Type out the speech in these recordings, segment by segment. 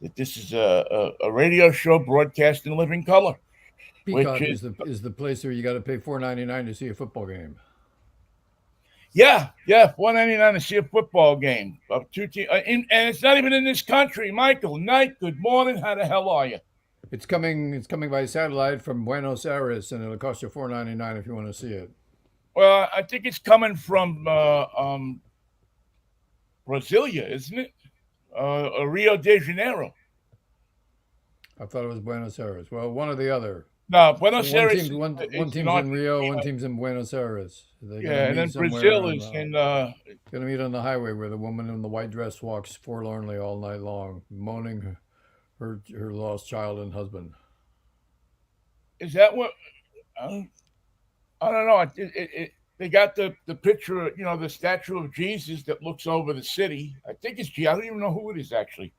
that this is a radio show broadcast in living color, which Peacock is is the place where you got to pay $4.99 to see a football game. yeah, 4.99 to see a football game of two teams, and it's not even in this country. Michael, night, good morning. How the hell are you? It's coming by satellite from Buenos Aires, and it'll cost you $4.99 if you want to see it. Well, I think it's coming from Brasilia, isn't it? Rio de Janeiro. I thought it was Buenos Aires. Well, one or the other. No, So Buenos Aires one is in team's in Rio, one Argentina. team's in Buenos Aires. They're gonna Yeah, and meet then somewhere Brazil and is in. gonna meet on the highway where the woman in the white dress walks forlornly all night long, moaning her lost child and husband. Is that what? I don't know. They got the picture, the statue of Jesus that looks over the city. I think it's I don't even know who it is actually,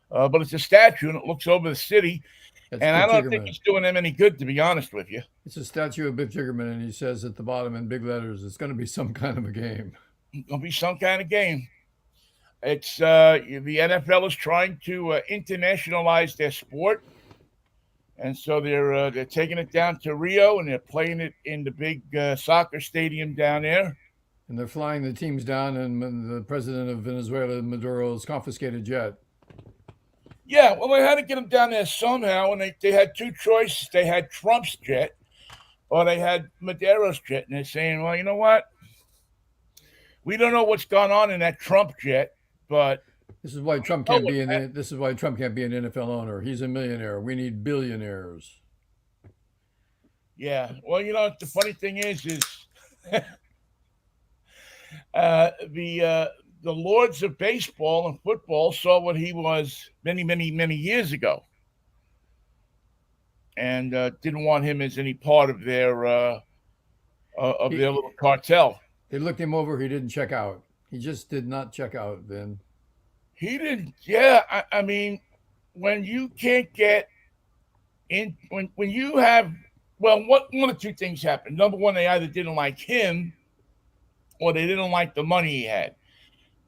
but it's a statue and it looks over the city. That's And I Big don't think Jiggerman. it's doing them any good, to be honest with you. It's a statue of Big Jiggerman, and he says at the bottom in big letters, "It's going to be some kind of a game." It's gonna be some kind of game. It's the NFL is trying to internationalize their sport, and so they're taking it down to Rio and they're playing it in the big soccer stadium down there. And they're flying the teams down, and the president of Venezuela, Maduro's confiscated jet. Yeah, well, they had to get them down there somehow, and they had two choices. They had Trump's jet, or they had Madero's jet, and they're saying, well, you know what? We don't know what's gone on in that Trump jet, but This is why Trump we know can't what. be an. This is why Trump can't be an NFL owner. He's a millionaire. We need billionaires. Yeah. Well, the funny thing is the lords of baseball and football saw what he was many, many, many years ago, and didn't want him as any part of He, their little cartel. they looked him over. He didn't check out. He just did not check out. Then He didn't. Yeah, I mean, when you can't get in, when you have, well, one of two things happened. Number one, they either didn't like him or they didn't like the money he had.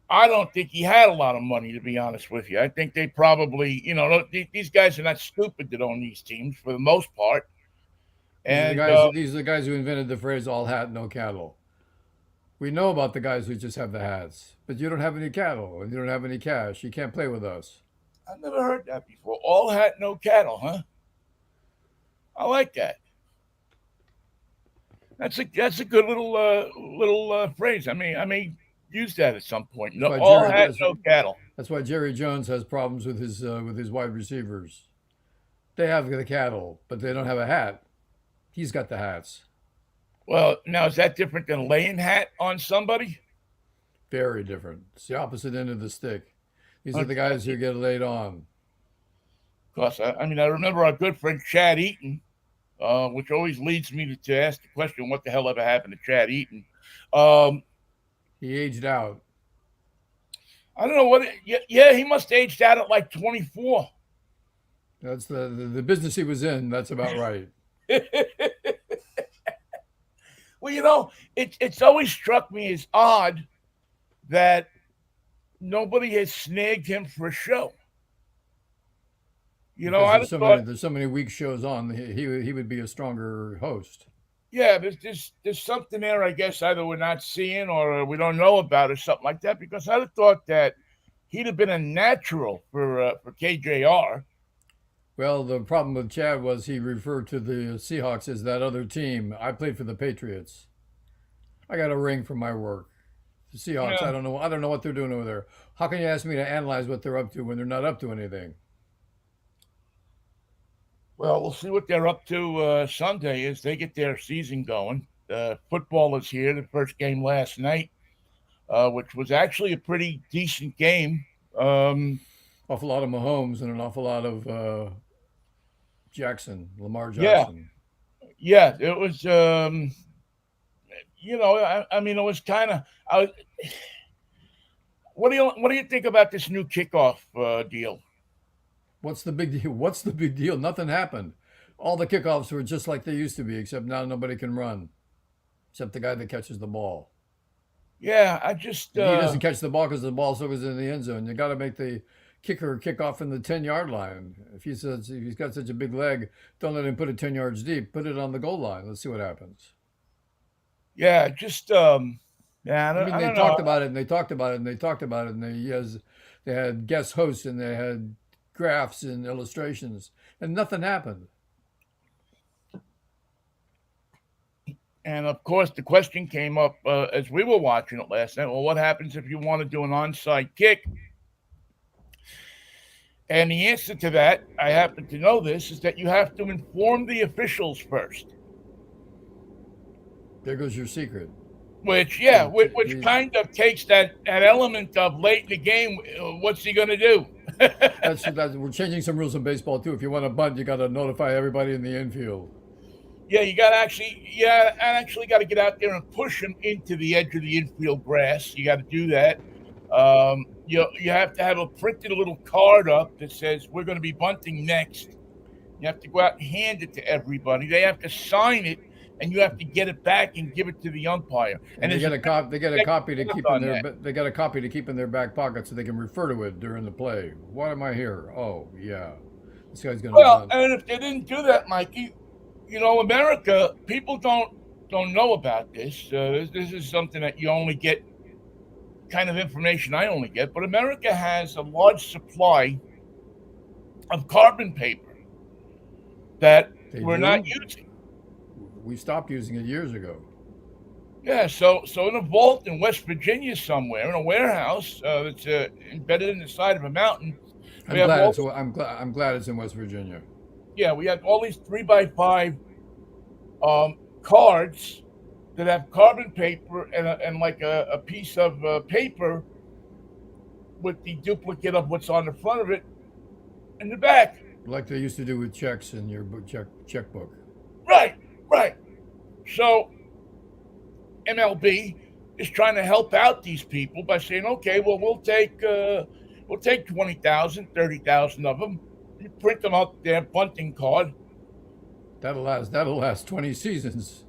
I don't think he had a lot of money, to be honest with you. I think they probably, these guys are not stupid that own these teams for the most part. these are the And guys. These are the guys who invented the phrase "all hat, no cattle." We know about the guys who just have the hats, but you don't have any cattle and you don't have any cash. You can't play with us. I've never heard that before. All hat, no cattle, huh? I like that. That's a good little phrase. I may use that at some point. That's No, why all Jerry. hat, no cattle. That's why Jerry Jones has problems with his wide receivers. They have the cattle, but they don't have a hat. He's got the hats. Well, now is that different than laying hat on somebody? Very different. It's the opposite end of the stick. These are the guys Okay. who get laid on. Because I remember our good friend Chad Eaton, which always leads me to ask the question, what the hell ever happened to Chad Eaton? Um, He aged out. I don't know what. Yeah, he must have aged out at like 24. That's the business he was in. That's about right. Well, it's always struck me as odd that nobody has snagged him for a show. Because I'd have thought, there's so many week shows on. He would be a stronger host. yeah, there's something there. I guess either we're not seeing or we don't know about or something like that. Because I'd have thought that he'd have been a natural for KJR. Well, the problem with Chad was he referred to the Seahawks as that other team. I played for the Patriots. I got a ring for my work. The Seahawks, Yeah. I don't know what they're doing over there. How can you ask me to analyze what they're up to when they're not up to anything? Well, we'll see what they're up to Sunday as they get their season going. Football is here. The first game last night, which was actually a pretty decent game. Um, Awful lot of Mahomes and an awful lot of Lamar yeah, Jackson. yeah, it was. I mean, it was kind of. What do you think about this new kickoff deal? What's the big deal? What's the big deal? Nothing happened. All the kickoffs were just like they used to be, except now nobody can run, except the guy that catches the ball. Yeah, I just And he doesn't catch the ball because the ball still goes in the end zone. You got to make the kicker kick off in the 10-yard line. If he says if he's got such a big leg, don't let him put it 10 yards deep. Put it on the goal line. Let's see what happens. Yeah, just yeah, I mean, I they don't know. talked about it and they talked about it and they talked about it and they had guest hosts and they had graphs and illustrations and nothing happened. And of course, the question came up as we were watching it last night. Well, what happens if you want to do an onside kick? And the answer to that, I happen to know this, is that you have to inform the officials first. There goes your secret. Which, yeah, which kind of takes that element of late in the game. What's he going to do? That's we're changing some rules in baseball too. If you want to bunt, you got to notify everybody in the infield. Yeah, you got to actually got to get out there and push him into the edge of the infield grass. You got to do that. You have to have a printed little card up that says we're going to be bunting next. You have to go out and hand it to everybody. They have to sign it, and you have to get it back and give it to the umpire. And they get a copy to keep in their back pocket so they can refer to it during the play. Why am I here? Oh yeah, this guy's going to. Well, and if they didn't do that, Mikey, America, people don't know about this. This is something that you only get, kind of information I only get. But America has a large supply of carbon paper that we're not using. We stopped using it years ago. Yeah, so in a vault in West Virginia somewhere, in a warehouse that's embedded in the side of a mountain. I'm glad it's in West Virginia. Yeah, we have all these 3x5 cards that have carbon paper and like a piece of paper with the duplicate of what's on the front of it in the back. Like they used to do with checks in your checkbook. Right. So MLB is trying to help out these people by saying, okay, well, we'll take 20,000, 30,000 of them. You print them out their bunting card. That'll last 20 seasons.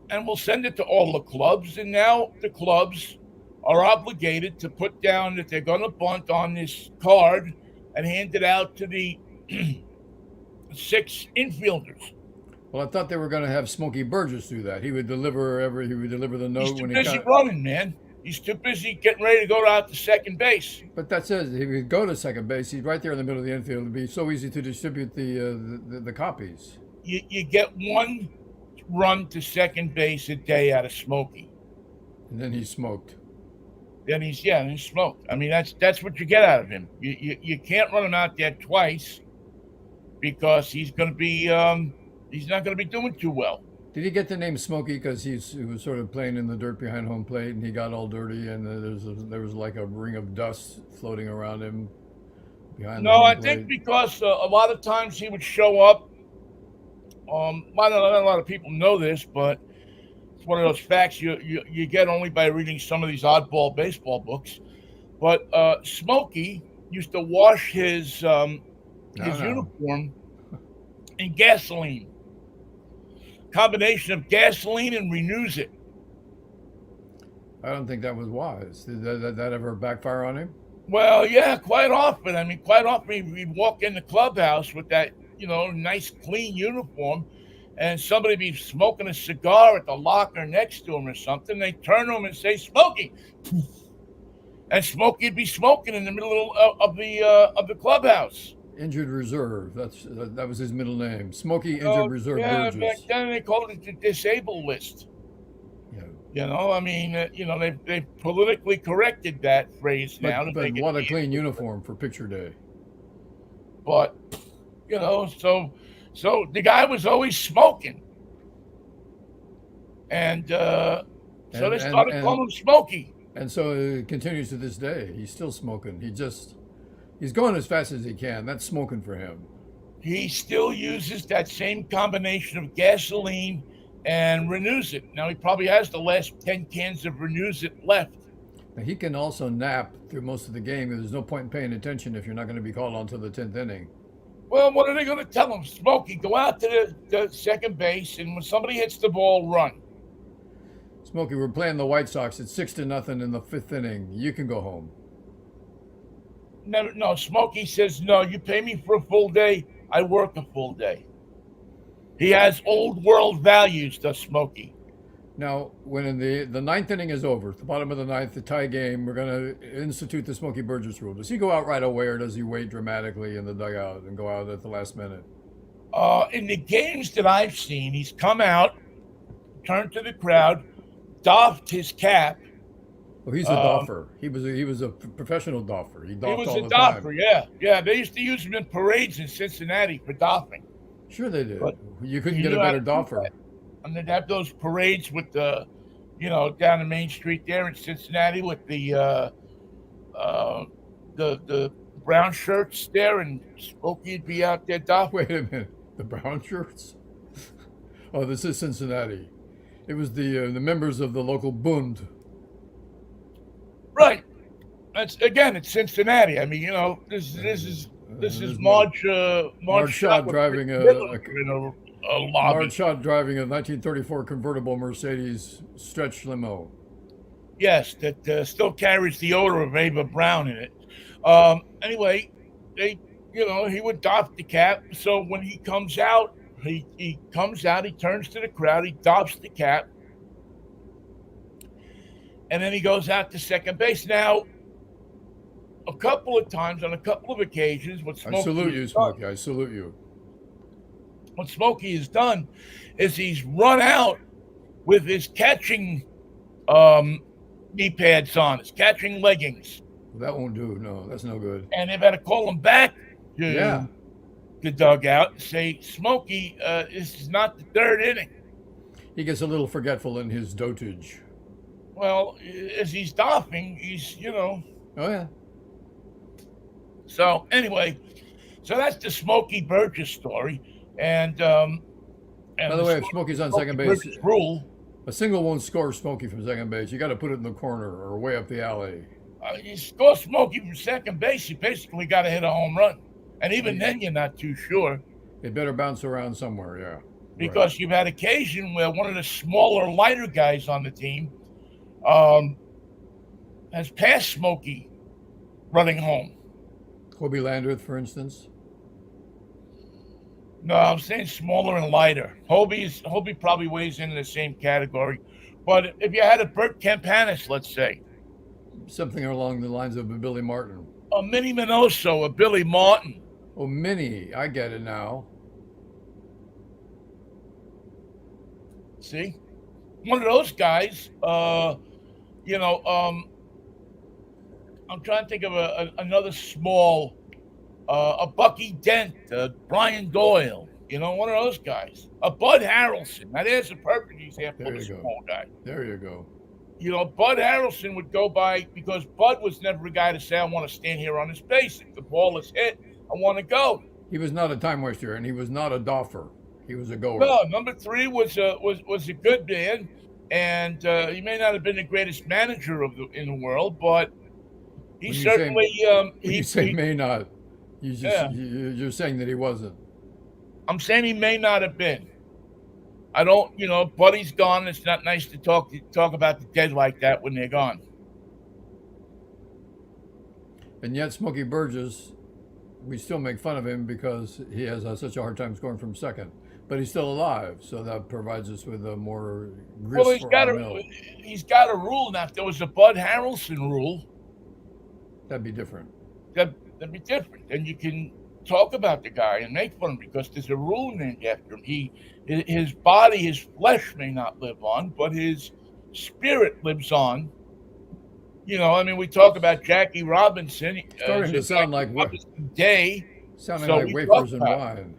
And we'll send it to all the clubs. And now the clubs are obligated to put down that they're going to bunt on this card and hand it out to the 6 infielders. Well, I thought they were going to have Smokey Burgess do that. He would deliver the note. He's too busy running, man. He's too busy getting ready to go out to second base. But that's it. He would go to second base. He's right there in the middle of the infield. It'd be so easy to distribute the copies. You get one run to second base a day out of Smokey. And then he's smoked. Then he's smoked. I mean, that's what you get out of him. You can't run him out there twice because he's going to be he's not going to be doing too well. Did he get the name Smokey because he was sort of playing in the dirt behind home plate and he got all dirty and there was like a ring of dust floating around him behind the home plate? No, I think because a lot of times he would show up. Not a lot of people know this, but it's one of those facts you get only by reading some of these oddball baseball books. But Smokey used to wash his uniform in gasoline. Combination of gasoline and renews it. I don't think that was wise. Did that ever backfire on him? Well, yeah, quite often. I mean, quite often he'd walk in the clubhouse with that, nice clean uniform, and somebody be smoking a cigar at the locker next to him or something. They turn to him and say, "Smokey," and Smokey'd be smoking in the middle of the clubhouse. Injured Reserve. That was his middle name. Smokey Injured Reserve Burgess. Back then they called it the disabled list. Yeah. I mean, they politically corrected that phrase now. But what a clean uniform for picture day. But, so the guy was always smoking. And so they started calling him Smokey. And so it continues to this day. He's still smoking. He's going as fast as he can. That's smoking for him. He still uses that same combination of gasoline and renews it. Now he probably has the last 10 cans of renews it left. Now, he can also nap through most of the game. There's no point in paying attention if you're not going to be called on to the 10th inning. Well, what are they going to tell him? Smokey, go out to the second base, and when somebody hits the ball, run. Smokey, we're playing the White Sox. It's 6-0 in the 5th inning. You can go home. never. No, Smokey says no. You pay me for a full day, I work a full day. He has old world values, does Smokey. Now, when in the ninth inning is over, at the bottom of the ninth, the tie game, we're going to institute the Smokey Burgess rule. Does he go out right away, or does he wait dramatically in the dugout and go out at the last minute? In the games that I've seen, he's come out, turned to the crowd, doffed his cap. Well, he's a doffer. He was a professional doffer. He He doffed was all a the doffer, time. yeah, yeah. They used to use him in parades in Cincinnati for doffing. Sure, they did. But You couldn't he get a knew how better to do doffer. that. And they'd have those parades with the, down the main street there in Cincinnati with uh, the brown shirts there, and Smokey'd be out there doffing. Wait a minute, the brown shirts? Oh, this is Cincinnati. It was the members of the local Bund. Right. That's again, it's Cincinnati. I mean, this is There's Marge Shot shot with Rick driving Miller in a Marge lobby. Shot driving a 1934 convertible Mercedes stretch limo. Yes, that still carries the odor of Ava Brown in it. Anyway, he would doff the cap. So when he comes out, he comes out, he turns to the crowd, he doffs the cap, and then he goes out to second base. Now, a couple of times, on a couple of occasions, I salute you, Smokey. I salute you. what Smokey has done is he's run out with his catching knee pads on, his catching leggings, That won't do. No, that's no good. and they've had to call him back Yeah. to the dugout and say, Smokey, this is not the third inning. He gets a little forgetful in his dotage. Well, as he's doffing, Oh, yeah. So anyway, so that's the Smokey Burgess story, and By the way, if Smokey's on second base, Burgess rule. a single won't score Smokey from second base. You got to put it in the corner or way up the alley. You score Smokey from second base, you basically got to hit a home run, and even then, you're not too sure It better bounce around somewhere, yeah. because you've had occasion where one of the smaller, lighter guys on the team has passed Smokey running home. Kobe Landreth, for instance. No, I'm saying smaller and lighter. Hobie probably weighs into the same category. But if you had a Bert Campanis, let's say, Something along the lines of a Billy Martin. a Minnie Minoso, a Billy Martin, Oh, Minnie. I get it now. see? One of those guys, you know, I'm trying to think of another small, a Bucky Dent, Brian Doyle, one of those guys. A Bud Harrelson. Now, there's a perfect example There of a you go. small guy. There you go. Bud Harrelson would go by because Bud was never a guy to say, I want to stand here on his base. If the ball is hit, I want to go. He was not a time waster, and he was not a doffer. He was a goer. No, number three was a good man, and he may not have been the greatest manager in the world, but he When you certainly When you say may not, you're saying that he wasn't. I'm saying he may not have been. I don't, Buddy's gone. It's not nice to talk about the dead like that when they're gone. And yet, Smokey Burgess, we still make fun of him because he has such a hard time scoring from second. But he's still alive, so that provides us with a more grist Well, for our mill. he's got a rule now. If there was a Bud Harrelson rule, That'd be different. that'd be different. Then you can talk about the guy and make fun of him because there's a rule named after him. His body, his flesh may not live on, but his spirit lives on. We talk about Jackie Robinson. Starting to sound like Day. sounding So like we wafers talk and about wine.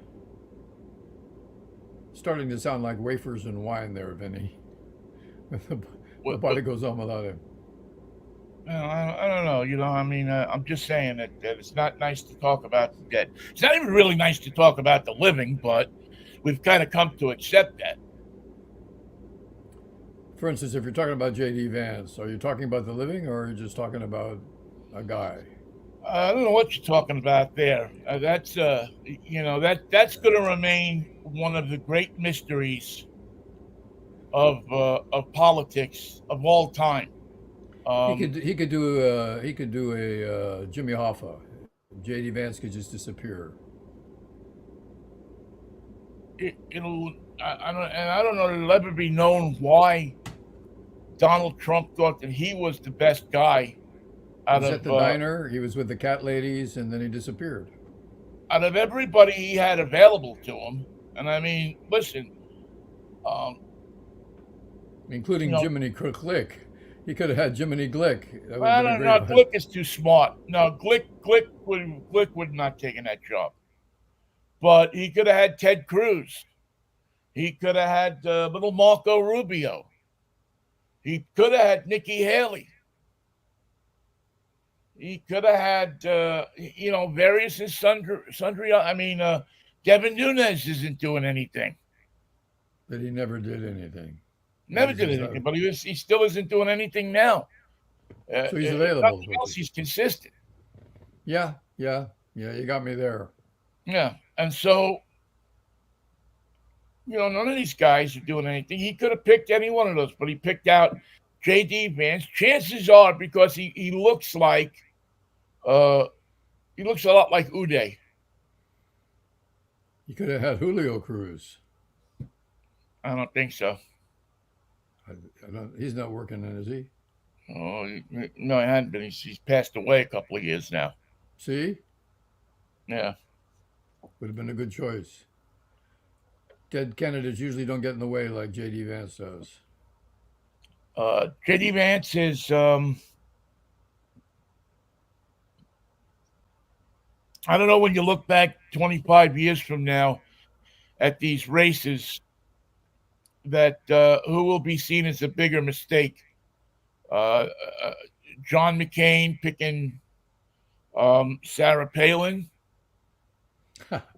Starting to sound like wafers and wine there, Vinny. The body goes on without him. I don't know. I'm just saying that it's not nice to talk about the dead. It's not even really nice to talk about the living, but we've kind of come to accept that. For instance, if you're talking about J.D. Vance, are you talking about the living or are you just talking about a guy? I don't know what you're talking about there. That's that's going to remain one of the great mysteries of politics of all time. He could do a Jimmy Hoffa. JD Vance could just disappear. It'll. I don't know. It'll ever be known why Donald Trump thought that he was the best guy out He's at of the diner. He was with the cat ladies, and then he disappeared, out of everybody he had available to him. And I mean, listen, um, you including know, Jiminy Glick. He could have had Jiminy Glick. That would have I been a don't great know. one. Glick is too smart. No, Glick would not taken that job. But he could have had Ted Cruz. He could have had little Marco Rubio. He could have had Nikki Haley. He could have had, various and sundry. I mean, Devin Nunes isn't doing anything. That he never did anything. That Never was did his. anything, but he still isn't doing anything now. So he's If available. nothing else, he's consistent. Yeah, yeah, yeah. You got me there. Yeah, and so none of these guys are doing anything. He could have picked any one of those, but he picked out J.D. Vance. Chances are because he looks like uh he looks a lot like Uday. You could have had Julio Cruz. I don't think so. I, I don't, he's not working, then, is he? Oh, no, he hadn't been. He's passed away a couple of years now. See, Yeah. would have been a good choice. Dead candidates usually don't get in the way like JD Vance does. J.D. Vance is. I don't know when you look back 25 years from now at these races that who will be seen as a bigger mistake. Uh, uh, John McCain picking Sarah Palin,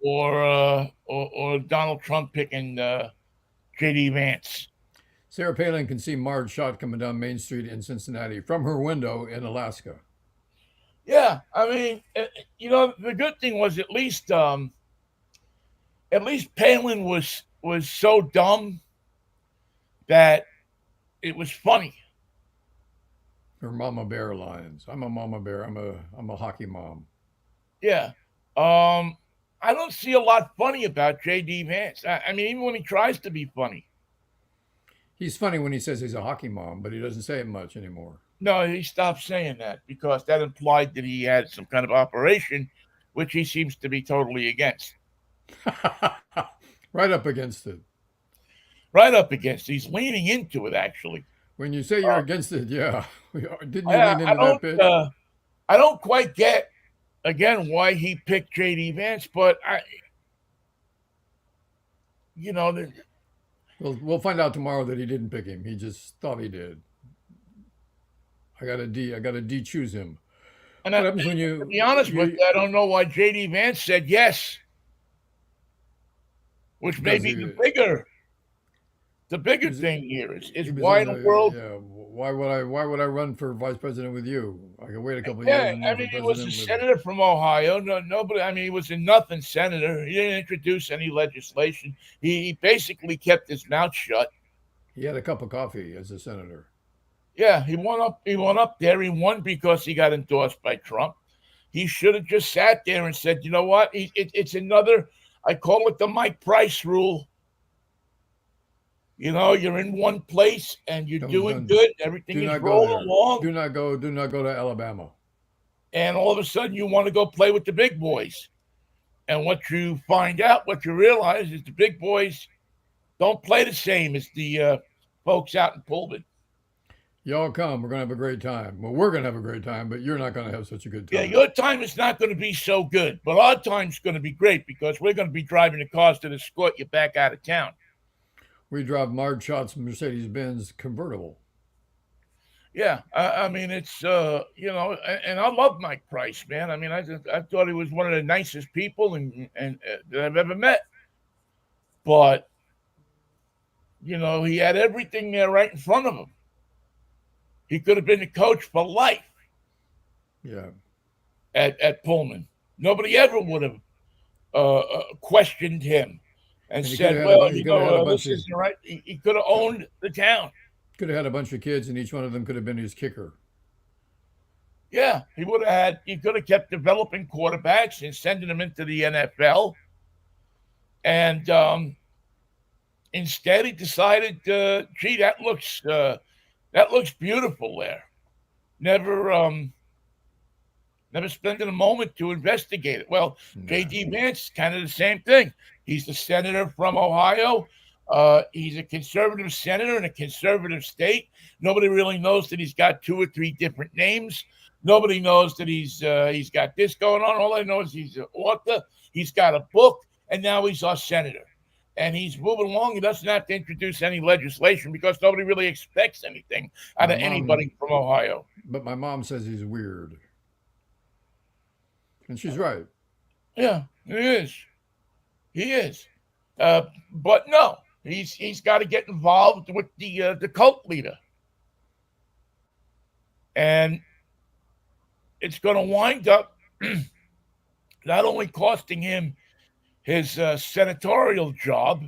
or Donald Trump picking J.D. Vance. Sarah Palin can see Marge shot coming down Main Street in Cincinnati from her window in Alaska. Yeah, I mean, the good thing was at least Palin was so dumb that it was funny. Her Mama Bear lines. I'm a Mama Bear. I'm a hockey mom. Yeah. I don't see a lot funny about J.D. Vance. I mean, even when he tries to be funny. He's funny when he says he's a hockey mom, but he doesn't say it much anymore. No, he stopped saying that because that implied that he had some kind of operation, which he seems to be totally against. Right up against it. Right up against. He's leaning into it, actually. When you say you're against it, yeah. Didn't you I, lean I into that don't. pitch? I don't quite get again why he picked J.D. Vance, but you know, We'll find out tomorrow that he didn't pick him. He just thought he did. I got a D. I got to de-choose him. and What happens when to be honest with you you, I don't know why J.D. Vance said yes, which may because be the bigger was thing here he is was why in in the the world. yeah. Why would I run for vice president with you? I can wait a couple of years Yeah, and I run for mean, he was a president with. senator from Ohio. No, nobody. I mean, he was a nothing senator. He didn't introduce any legislation. He basically kept his mouth shut. He had a cup of coffee as a senator. Yeah, he won up. He won up there. He won because he got endorsed by Trump. He should have just sat there and said, "You know what? It's another. I call it the Mike Price rule. You're in one place and you're doing Don't good. Everything do is not go rolling there. along, Do not go to Alabama. and all of a sudden you want to go play with the big boys. And what you realize is the big boys don't play the same as the folks out in Pullman. Y'all come. We're gonna have a great time. Well, we're gonna have a great time, but you're not gonna have such a good Yeah, time. your time is not going to be so good, but our time's going to be great because we're going to be driving the cars to escort you back out of town. We drive Marge Shot's Mercedes Benz convertible. Yeah, I mean it's and I love Mike Price, man. I mean, I thought he was one of the nicest people and that I've ever met. But he had everything there right in front of him. He could have been the coach for life Yeah. at Pullman. Nobody ever would have questioned him and And he could said, have had a "Well, bunch. He could have had a bunch this of. isn't right." He could have owned the town. Could have had a bunch of kids, and each one of them could have been his kicker. Yeah, he would have had. He could have kept developing quarterbacks and sending them into the NFL, and instead he decided, gee, that looks beautiful there. Never never spending a moment to investigate it. Well, Nah. J.D. Vance, kind of the same thing. He's the senator from Ohio. He's a conservative senator in a conservative state. Nobody really knows that he's got two or three different names. Nobody knows that he's got this going on. All I know is he's an author. He's got a book, and now he's our senator. And he's moving along. He doesn't have to introduce any legislation because nobody really expects anything out My of mom, anybody from Ohio. but my mom says he's weird, and she's right. Yeah, he is. He is. But no, he's got to get involved with the cult leader, and it's going to wind up not only costing him his senatorial job,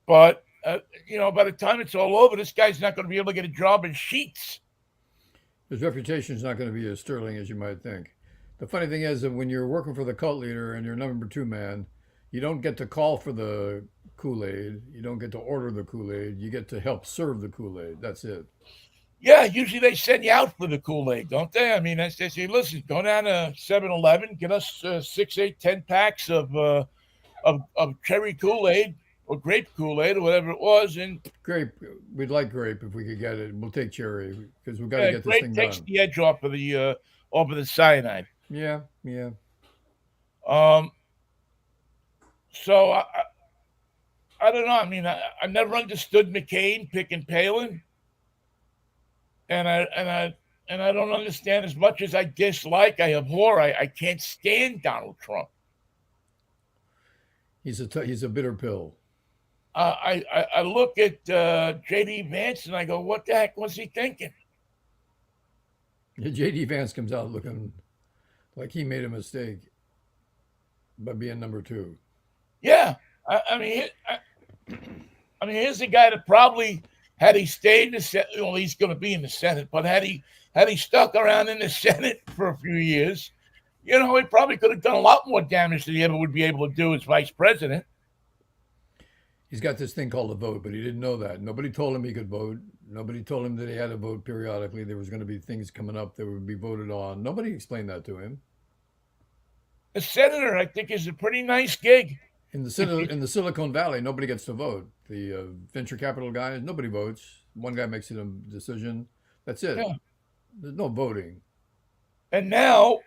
but by the time it's all over, this guy's not going to be able to get a job in Sheets. His reputation is not going to be as sterling as you might think. The funny thing is that when you're working for the cult leader and you're number two man, you don't get to call for the Kool Aid. You don't get to order the Kool Aid. You get to help serve the Kool Aid. That's it. Yeah, usually they send you out for the Kool Aid, don't they? I mean, they say, listen, go down to 7-Eleven, get us 6, 8, 10 packs of cherry Kool Aid or grape Kool Aid or whatever it was, and Grape, we'd like grape if we could get it. We'll take cherry because we've got to yeah, get this grape thing takes done. the edge off of the cyanide. Yeah, yeah. Um, so I don't know. I mean, I never understood McCain picking Palin, and I don't understand as much as I dislike, I abhor, I can't stand Donald Trump. He's a bitter pill. I look at J.D. Vance and I go, what the heck was he thinking? JD Vance comes out looking like he made a mistake by being number two. Yeah, I mean, here's a guy that probably had he stayed in the Senate, well, he's going to be in the Senate, but had he stuck around in the Senate for a few years, he probably could have done a lot more damage than he ever would be able to do as vice president. He's got this thing called a vote, but he didn't know that. Nobody told him he could vote. Nobody told him that he had to vote periodically. There was going to be things coming up that would be voted on. Nobody explained that to him. A senator, I think, is a pretty nice gig. In the Silicon Valley, nobody gets to vote. The venture capital guys, nobody votes. One guy makes a decision. That's it. Yeah. There's no voting. And now,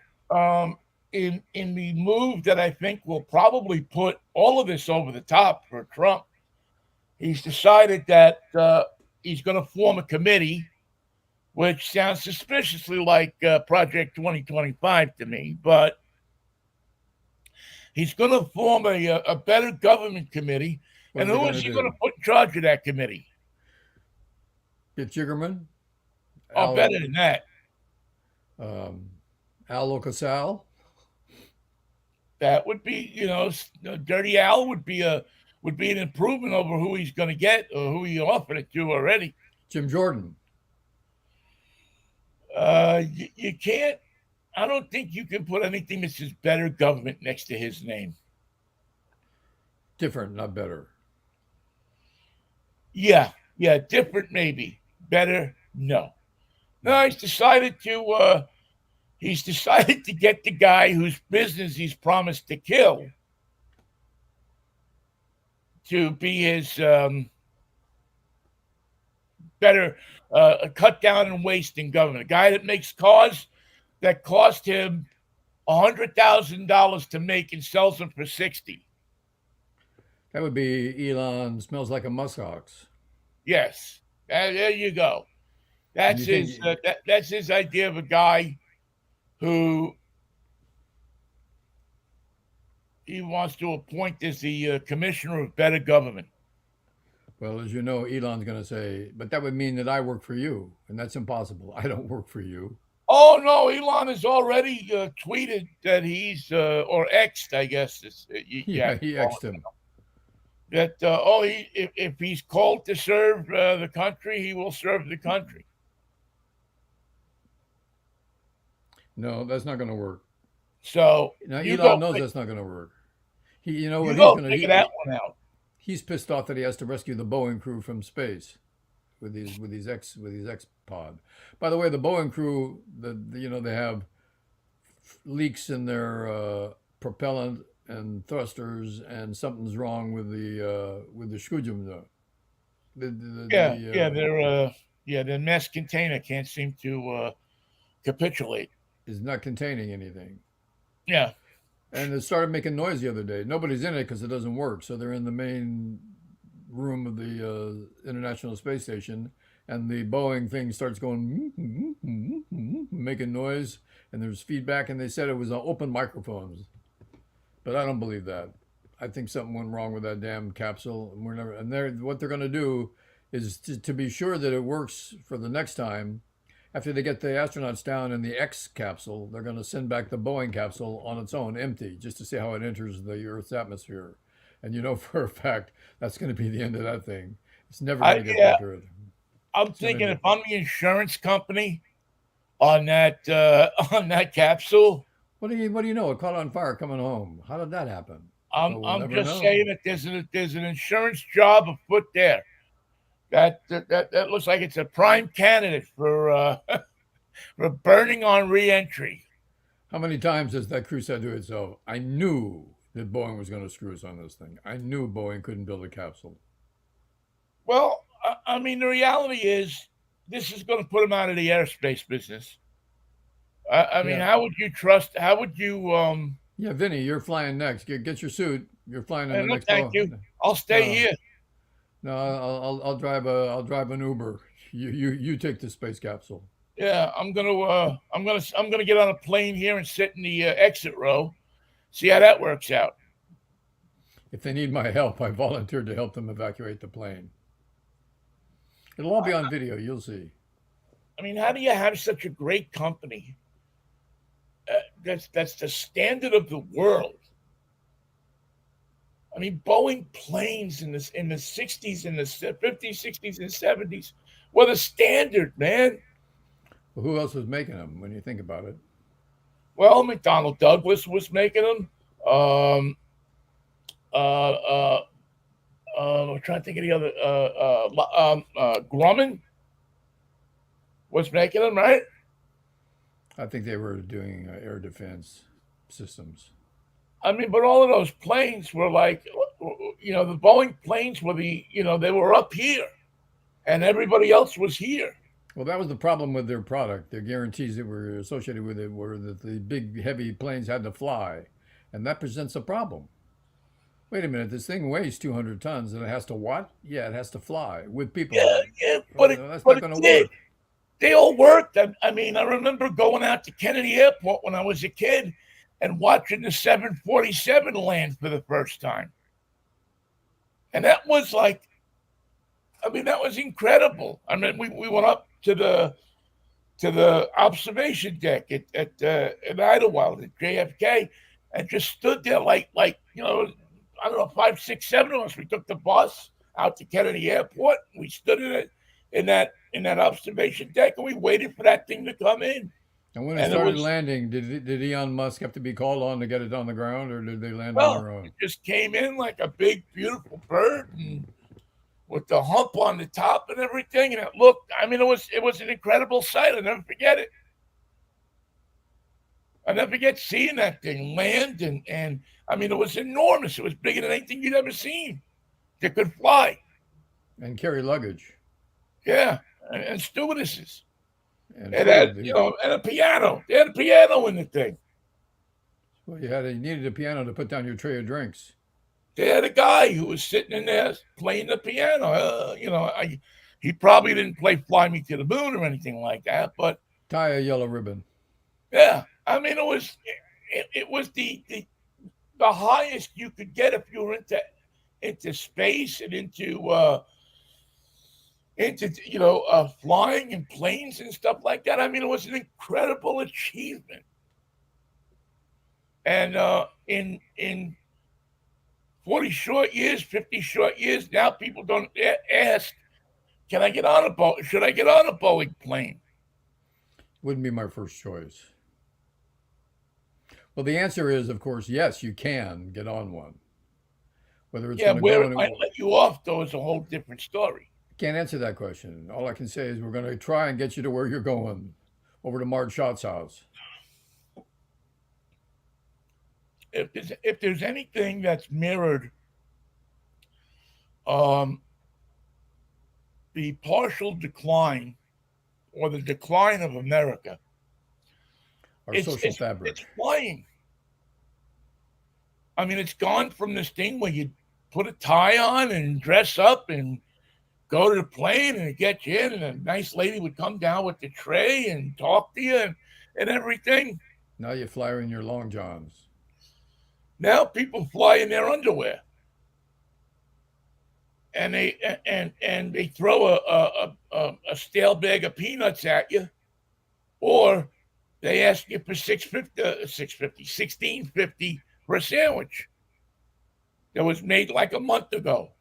in the move that I think will probably put all of this over the top for Trump, he's decided that he's going to form a committee, which sounds suspiciously like Project 2025 to me, but he's going to form a better government committee. What And is he who going is to he going do? to put in charge of that committee? Get Jiggerman? Oh, Al, better than that. um, Al Locasal? That would be, Dirty Al would be an improvement over who he's going to get or who he offered it to already. Jim Jordan? You can't. I don't think you can put anything that says better government next to his name. Different, not better. Yeah, different maybe, better no. No, he's decided to get the guy whose business he's promised to kill to be his better cut down and waste in government. A guy that makes cars that cost him $100,000 to make and sells them for 60. That would be Elon Smells Like a Muskox. Yes, there you go. And That's you think his. That's his idea of a guy who he wants to appoint as the commissioner of better government. Well, as you know, Elon's going to say, but that would mean that I work for you, and that's impossible. I don't work for you. Oh no, Elon has already tweeted that he's or X'd, I guess. You Yeah, have to he call X'd it him. that. If he's called to serve the country, he will serve the country. No, that's not going to work. So Now Elon knows that's not going to work. You know you what he's go going to figure that one out. he's pissed off that he has to rescue the Boeing crew from space with these X pod. By the way, the Boeing crew, they have leaks in their propellant and thrusters, and something's wrong with the screwdriver. Yeah, The the mess container can't seem to capitulate. is not containing anything. Yeah, And it started making noise the other day. Nobody's in it because it doesn't work. So they're in the main room of the International Space Station, and the Boeing thing starts going making noise, and there's feedback. And they said it was open microphones, but I don't believe that. I think something went wrong with that damn capsule, and we're never. And what they're going to do is to be sure that it works for the next time. After they get the astronauts down in the X capsule, they're going to send back the Boeing capsule on its own, empty, just to see how it enters the Earth's atmosphere. And you know for a fact that's going to be the end of that thing. It's never going to get yeah. back to Earth. I'm It's going thinking to. if I'm the insurance company on that on that capsule, What do you know? It caught on fire coming home. How did that happen? I'm Well, we'll I'm never just know. saying that there's an insurance job afoot there. That looks like it's a prime candidate for for burning on reentry. How many times has that crew said to itself, I knew that Boeing was going to screw us on this thing. I knew Boeing couldn't build a capsule. Well, I mean, the reality is this is going to put them out of the aerospace business. I mean, Yeah. how would you trust? How would you? Yeah, Vinny, you're flying next. Get your suit. You're flying in the No, next thank you. Boeing. I'll stay No, here. no, I'll drive an Uber. You take the space capsule. Yeah, I'm gonna get on a plane here and sit in the exit row. See how that works out. If they need my help, I volunteered to help them evacuate the plane. It'll all be on video. You'll see. I mean, how do you have such a great company that's the standard of the world? I mean, Boeing planes in the '60s, in the '50s, '60s, and '70s were the standard, man. Well, who else was making them when you think about it? Well, McDonnell Douglas was making them. Um, uh, uh, I'm trying to think of the other. Grumman was making them, right? I think they were doing air defense systems. I mean, but all of those planes were like, the Boeing planes were they were up here, and everybody else was here. Well, that was the problem with their product. Their guarantees that were associated with it were that the big, heavy planes had to fly, and that presents a problem. Wait a minute, this thing weighs 200 tons and it has to what? Yeah, it has to fly with people in Yeah, it. yeah, Well, that's but not it going to did. work. They all worked. I mean, I remember going out to Kennedy Airport when I was a kid and watching the 747 land for the first time, and that was like, I mean, that was incredible. I mean, we went up to the observation deck at Idlewild at JFK, and just stood there like I don't know, five, six, seven of us. We took the bus out to Kennedy Airport. We stood in it in that observation deck, and we waited for that thing to come in. And when it And it started was landing, did Elon Musk have to be called on to get it on the ground, or did they land on well, their it own? just came in like a big, beautiful bird, and with the hump on the top and everything. And it looked, I mean, it was an incredible sight. I'll never forget it. I'll never forget seeing that thing land, and I mean, it was enormous. It was bigger than anything you'd ever seen that could fly. And carry luggage Yeah, and stewardesses. and It had, food. and a piano. They had a piano in the thing. Well, you needed a piano to put down your tray of drinks. They had a guy who was sitting in there playing the piano. He probably didn't play "Fly Me to the Moon" or anything like that, but Tie a yellow ribbon. yeah, I mean, it was the highest you could get if you were into space and into flying and planes and stuff like that. I mean, it was an incredible achievement. And in 40 short years, 50 short years, now people don't ask, can I get on a boat? Should I get on a Boeing plane? Wouldn't be my first choice. Well, the answer is, of course, yes, you can get on one. Whether it's Yeah, going to where go it might and let you off, though, is a whole different story. can't answer that question. All I can say is we're going to try and get you to where you're going, over to Marge Schott's house. If there's anything that's mirrored um, the partial decline or the decline of America, Our it's social it's it's fabric. flying. I mean, it's gone from this thing where you put a tie on and dress up and go to the plane and get you in, and a nice lady would come down with the tray and talk to you and everything. Now you fly in your long johns. Now people fly in their underwear and they throw a stale bag of peanuts at you, or they ask you for 650, 1650 for a sandwich that was made like a month ago.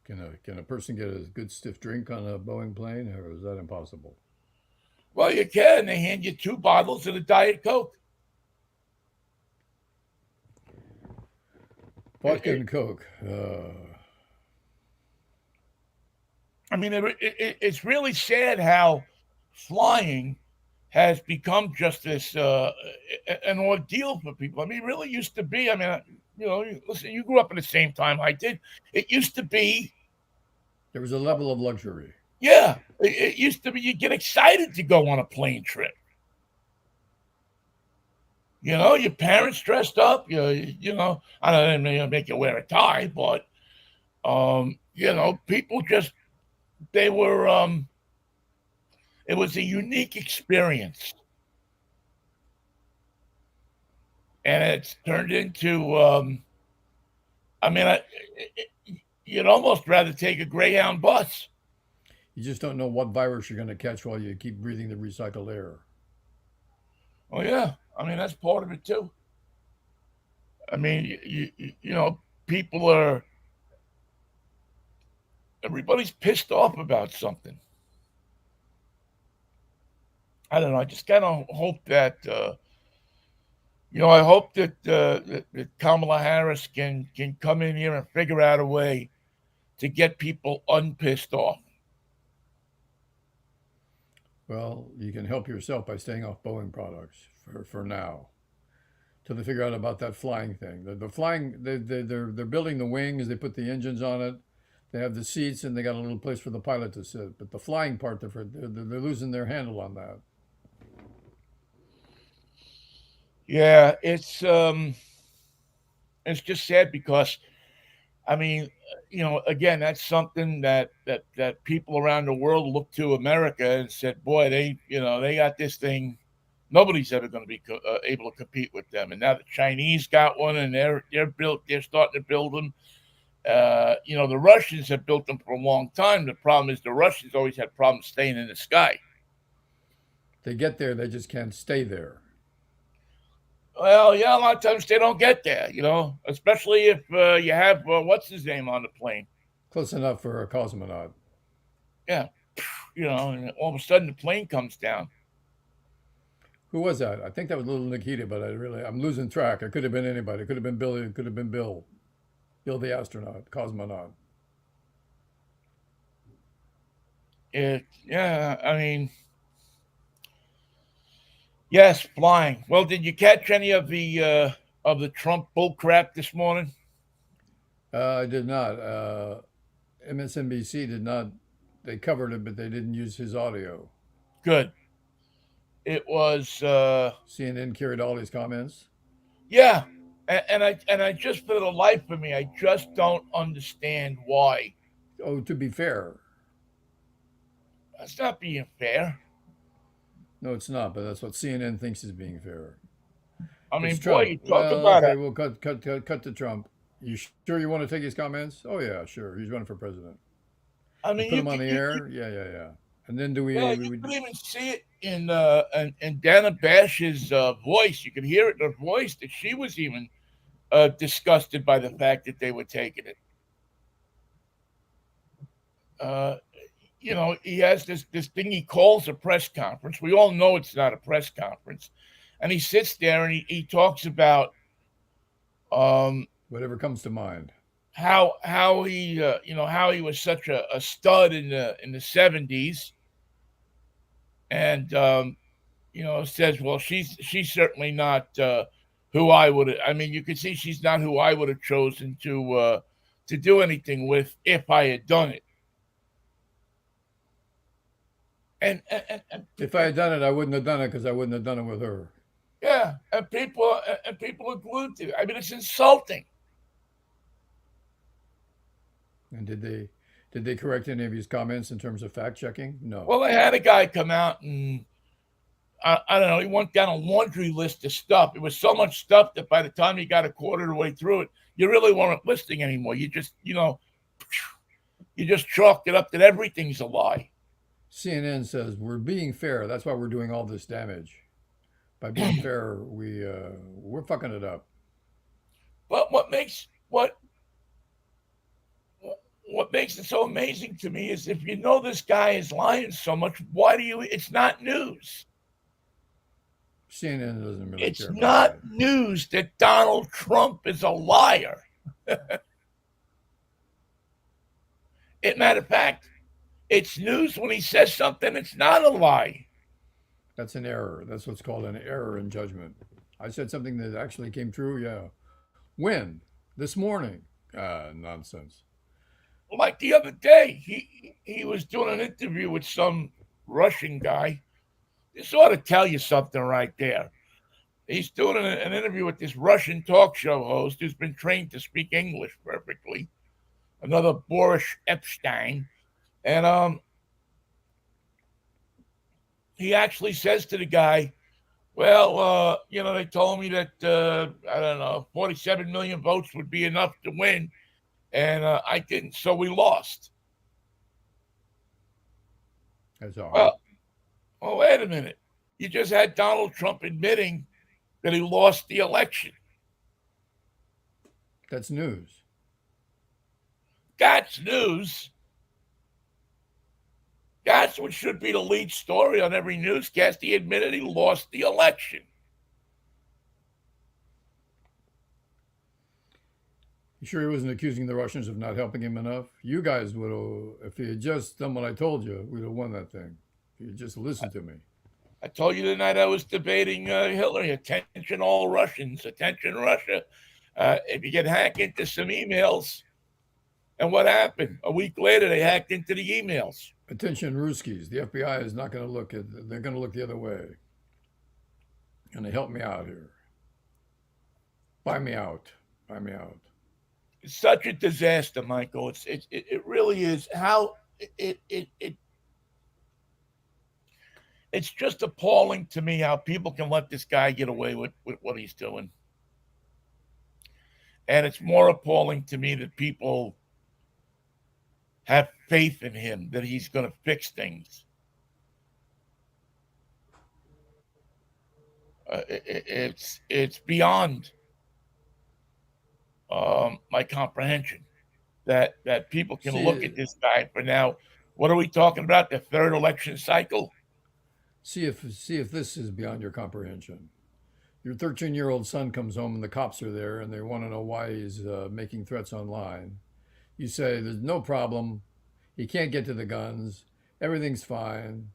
Can a person get a good stiff drink on a Boeing plane, or is that impossible? Well, you can. They hand you two bottles of the Diet Coke. It, Vodka it, and Coke. I mean, it's really sad how flying has become just this an ordeal for people. I mean, it really used to be. I mean, listen, you grew up in the same time I did. It used to be, There was a level of luxury. yeah, it used to be. You get excited to go on a plane trip. Your parents dressed up. I don't know, make you wear a tie, but people just they were. It was a unique experience, and it's turned into. I mean, you'd almost rather take a Greyhound bus. You just don't know what virus you're going to catch while you keep breathing the recycled air. Oh yeah, I mean that's part of it too. I mean, people are everybody's pissed off about something. I don't know. I just kind of hope that I hope that Kamala Harris can come in here and figure out a way to get people unpissed off. Well, you can help yourself by staying off Boeing products for now. Till they figure out about that flying thing. The flying, they're building the wings. They put the engines on it. They have the seats, and they got a little place for the pilot to sit. But the flying part, they're losing their handle on that. Yeah, it's just sad because I mean, again, that's something that people around the world look to America and said, "Boy, they got this thing. Nobody's ever going to be able to compete with them." And now the Chinese got one, and they're starting to build them. The Russians have built them for a long time. The problem is the Russians always had problems staying in the sky. They get there, they just can't stay there. Well, yeah, a lot of times they don't get there. Especially if you have what's his name on the plane. Close enough for a cosmonaut. Yeah, and all of a sudden the plane comes down. Who was that? I think that was Little Nikita, but I'm losing track. It could have been anybody. It could have been Billy. It could have been Bill. Bill the astronaut, cosmonaut. Yeah, I mean, yes, flying. Well, did you catch any of the Trump bull crap this morning? I did not. MSNBC did not. They covered it, but they didn't use his audio. Good. It was CNN carried all his comments. yeah, and I just for the life of me, I just don't understand why. Oh, to be fair, That's not being fair. no, it's not. But that's what CNN thinks is being fair. I It's mean, boy, Trump. you talk Well, about okay, it. we'll cut to Trump. You sure you want to take his comments? Oh yeah, sure. He's running for president. I You mean, put you him on could, the you, air. Yeah, yeah, yeah. And then do yeah, we you would could even see it in Dana Bash's voice. You could hear it in her voice that she was even disgusted by the fact that they were taking it. Uh, he has this thing he calls a press conference. We all know it's not a press conference. and he sits there and he talks about um, Whatever comes to mind. how he how he was such a stud in the 70s, and says, well, she's certainly not who I would. I mean, you can see she's not who I would have chosen to do anything with if I had done it. If I had done it, I wouldn't have done it because I wouldn't have done it with her. Yeah, and people are glued to it. I mean, it's insulting. And did they correct any of his comments in terms of fact checking? No. Well, they had a guy come out and I don't know. He went down a laundry list of stuff. It was so much stuff that by the time you got a quarter of the way through it, you really weren't listening anymore. You just chalked it up that everything's a lie. CNN says we're being fair. That's why we're doing all this damage. By being fair, we're fucking it up. But what makes it so amazing to me is if you know this guy is lying so much, why do you? It's not news. CNN doesn't really It's care about not that. news that Donald Trump is a liar. Matter of fact, it's news when he says something it's not a lie. That's an error. That's what's called an error in judgment. I said something that actually came true. Yeah. When? This morning. Nonsense. Like the other day, he was doing an interview with some Russian guy. This ought to tell you something right there. He's doing an interview with this Russian talk show host who's been trained to speak English perfectly. Another Boris Epstein, and he actually says to the guy, "Well, they told me that I don't know, 47 million votes would be enough to win, and I didn't, so we lost." That's all. Well, wait a minute. You just had Donald Trump admitting that he lost the election. That's news. That's news. That's what should be the lead story on every newscast. He admitted he lost the election. You sure he wasn't accusing the Russians of not helping him enough? You guys would have, if he had just done what I told you, we'd have won that thing. If you just listened to me. I told you the night I was debating Hillary. Attention, all Russians. Attention, Russia. If you get hacked into some emails, and what happened? A week later, they hacked into the emails. Attention, Ruskies. The FBI is not going to look at. They're going to look the other way. And they help me out here. Buy me out. Buy me out. It's such a disaster, Michael. It really is. How it's just appalling to me how people can let this guy get away with what he's doing. And it's more appalling to me that people have faith in him that he's going to fix things. It's beyond my comprehension that people can look at See, this guy for now. What are we talking about? The third election cycle? see if this is beyond your comprehension. Your 13-year-old son comes home and the cops are there and they want to know why he's making threats online. You say there's no problem. He can't get to the guns. Everything's fine.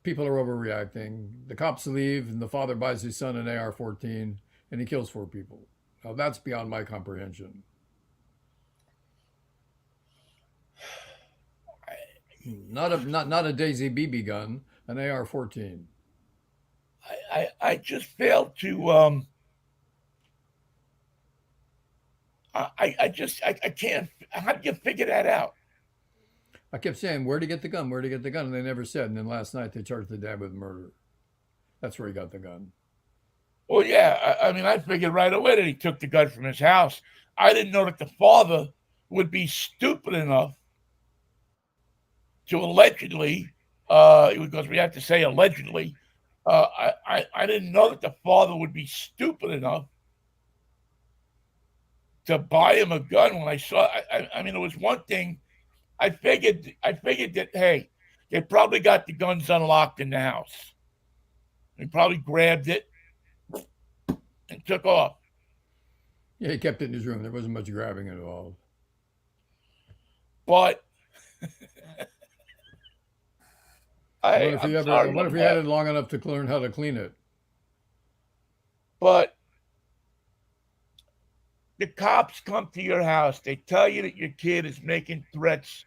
People are overreacting. The cops leave and the father buys his son an AR-14 and he kills 4 people. Now that's beyond my comprehension. Not a Daisy BB gun, an AR-14. I just failed to I can't. How do you figure that out? I kept saying, where'd he get the gun? Where'd he get the gun? And they never said. And then last night they charged the dad with murder. That's where he got the gun. Well, yeah, I mean, I figured right away that he took the gun from his house. I didn't know that the father would be stupid enough to allegedly, because we have to say allegedly, I didn't know that the father would be stupid enough to buy him a gun when I saw. I mean, it was one thing. I figured that hey, they probably got the guns unlocked in the house. They probably grabbed it, and took off. Yeah, he kept it in his room. There wasn't much grabbing involved. But I wonder if he I'm ever. I sorry, wonder I'm if he had not. it long enough to learn how to clean it. But the cops come to your house. They tell you that your kid is making threats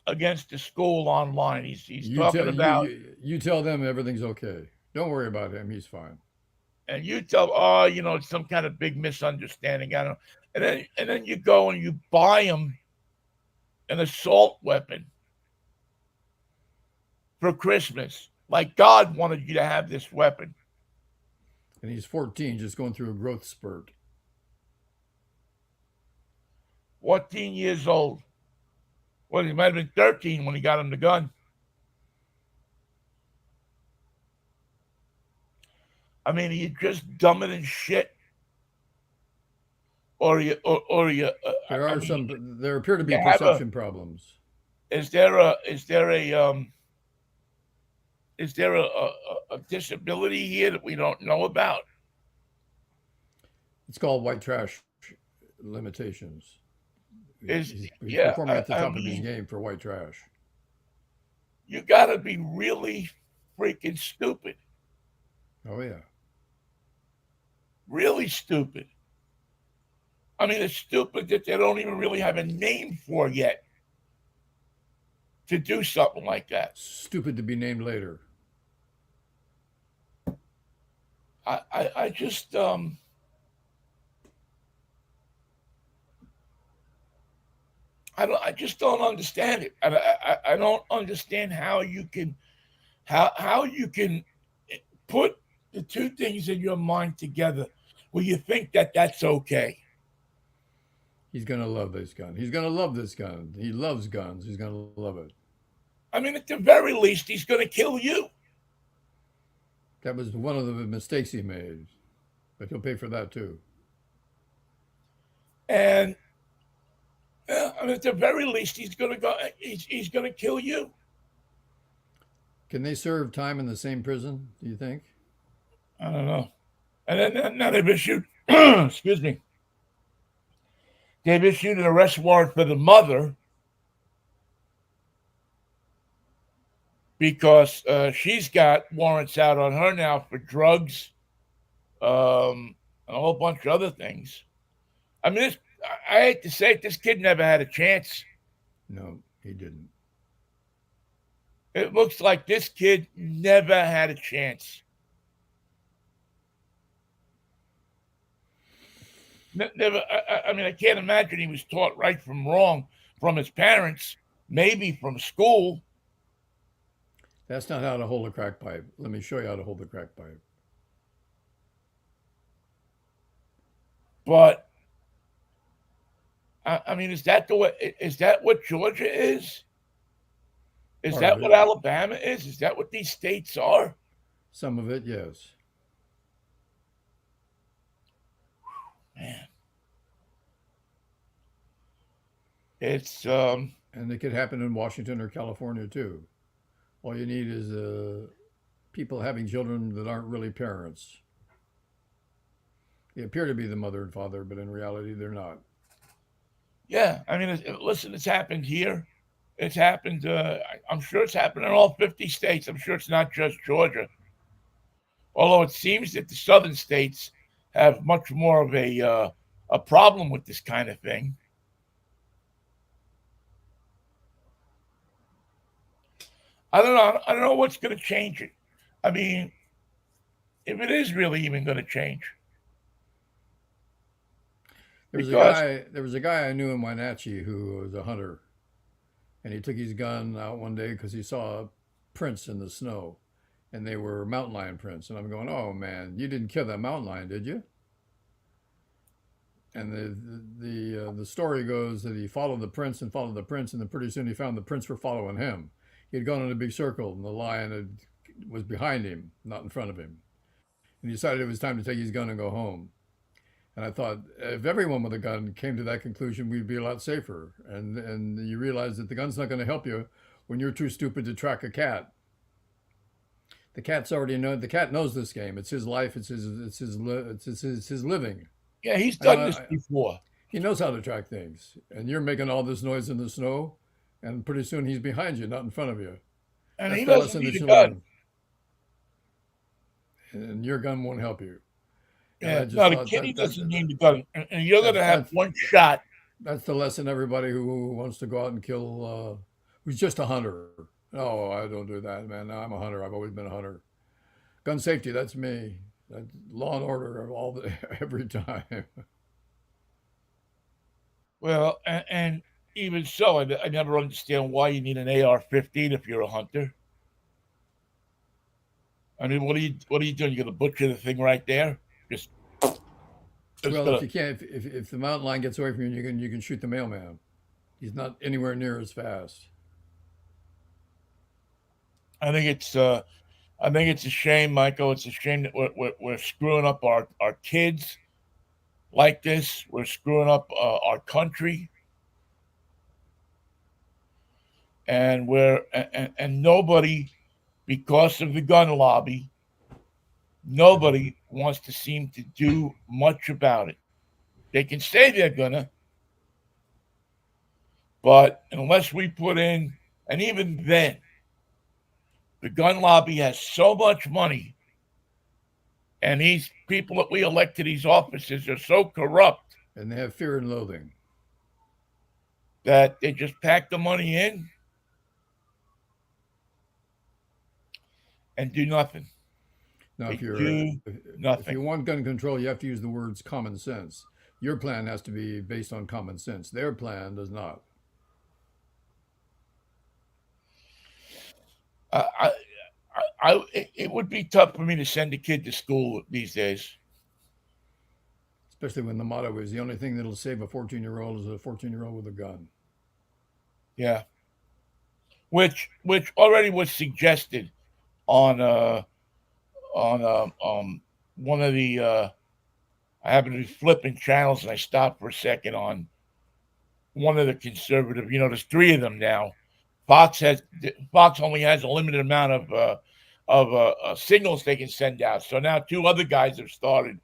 against the school online. He's You tell talking about, you tell them everything's okay. Don't worry about him. He's fine. and you tell, oh, it's some kind of big misunderstanding. I don't know. And then you go and you buy him an assault weapon for Christmas. Like God wanted you to have this weapon. And he's 14, just going through a growth spurt. 14 years old. Well, he might have been 13 when he got him the gun. I mean, he's just dumber than shit. There I are mean, some. There appear to you be have a. perception problems. Is there a disability here that we don't know about? It's called white trash limitations. Is He's Yeah, performing I, at the I top of his mean, game for white trash. you got to be really freaking stupid, Oh yeah. really stupid. I mean, it's stupid that they don't even really have a name for yet to do something like that. Stupid to be named later. I just I just don't understand it. I don't understand how you can put the two things in your mind together where you think that that's okay. He's gonna love this gun. He's gonna love this gun. He loves guns. He's gonna love it. I mean, at the very least, he's going to kill you. That was one of the mistakes he made, but he'll pay for that too. And I mean, at the very least, he's going to go. He's going to kill you. Can they serve time in the same prison? Do you think? I don't know. And then now they've issued. Excuse me. They've issued an arrest warrant for the mother because she's got warrants out on her now for drugs, and a whole bunch of other things. I mean, I hate to say it, this kid never had a chance. No, he didn't. It looks like this kid never had a chance. Never. I mean, I can't imagine he was taught right from wrong from his parents, maybe from school. That's not how to hold a crack pipe. Let me show you how to hold a crack pipe. But I mean, is that the way? Is that what Georgia is? Is Part of that what it. Alabama is? Is that what these states are? Some of it, yes. Man, it's And it could happen in Washington or California too. All you need is people having children that aren't really parents. They appear to be the mother and father, but in reality, they're not. yeah. I mean, listen, it's happened here. It's happened. I'm sure it's happened in all 50 states. I'm sure it's not just Georgia. Although it seems that the southern states have much more of a problem with this kind of thing. I don't know. I don't know what's going to change it. I mean, if it is really even going to change, because There was a guy I knew in Wenatchee who was a hunter, and he took his gun out one day because he saw prints in the snow, and they were mountain lion prints. And I'm going, "Oh man, you didn't kill that mountain lion, did you?" And the story goes that he followed the prints and followed the prints, and then pretty soon he found the prints were following him. He had gone in a big circle, and the was behind him, not in front of him. And he decided it was time to take his gun and go home. And I thought, if everyone with a gun came to that conclusion, we'd be a lot safer. And you realize that the gun's not going to help you when you're too stupid to track a cat. The cat's already know. The cat knows this game. It's his life. It's his living. Yeah, he's I know. done this before, He knows how to track things. And you're making all this noise in the snow, and pretty soon he's behind you, not in front of you. and That's he the doesn't lesson need that a you gun. learn. And your gun won't help you. And Yeah, I just no, the thought kid he that doesn't need a gun, and you're that's gonna have that's one shot. that's the lesson everybody who wants to go out and kill, who's just a hunter. No, I don't do that, man. I'm a hunter. I've always been a hunter. Gun safety, that's me. That's law and order all the every time. Well, and even so, I never understand why you need an AR-15 if you're a hunter. I mean, what are you doing? You're gonna butcher the thing right there? Just just Well, if gonna. you can't, if the mountain lion gets away from you, you can shoot the mailman. He's not anywhere near as fast. I think it's uh, I think it's a shame, Michael. It's a shame that we're screwing up our kids like this. We're screwing up our country, and nobody, because of the gun lobby, nobody wants to seem to do much about it. They can say they're gonna, but unless we put in, and even then, the gun lobby has so much money, and these people that we elect to these offices are so corrupt And they have fear and loathing. that they just pack the money in and do nothing. Now, They do if nothing. you want gun control, you have to use the words common sense. Your plan has to be based on common sense. Their plan does not, I, it would be tough for me to send a kid to school these days. especially when the motto is the only thing that'll save a 14-year-old is a 14-year-old with a gun. Yeah, which already was suggested on one of the I happened to be flipping channels and I stopped for a second on one of the conservative. There's three of them now. Fox only has a limited amount of signals they can send out. So now two other guys have started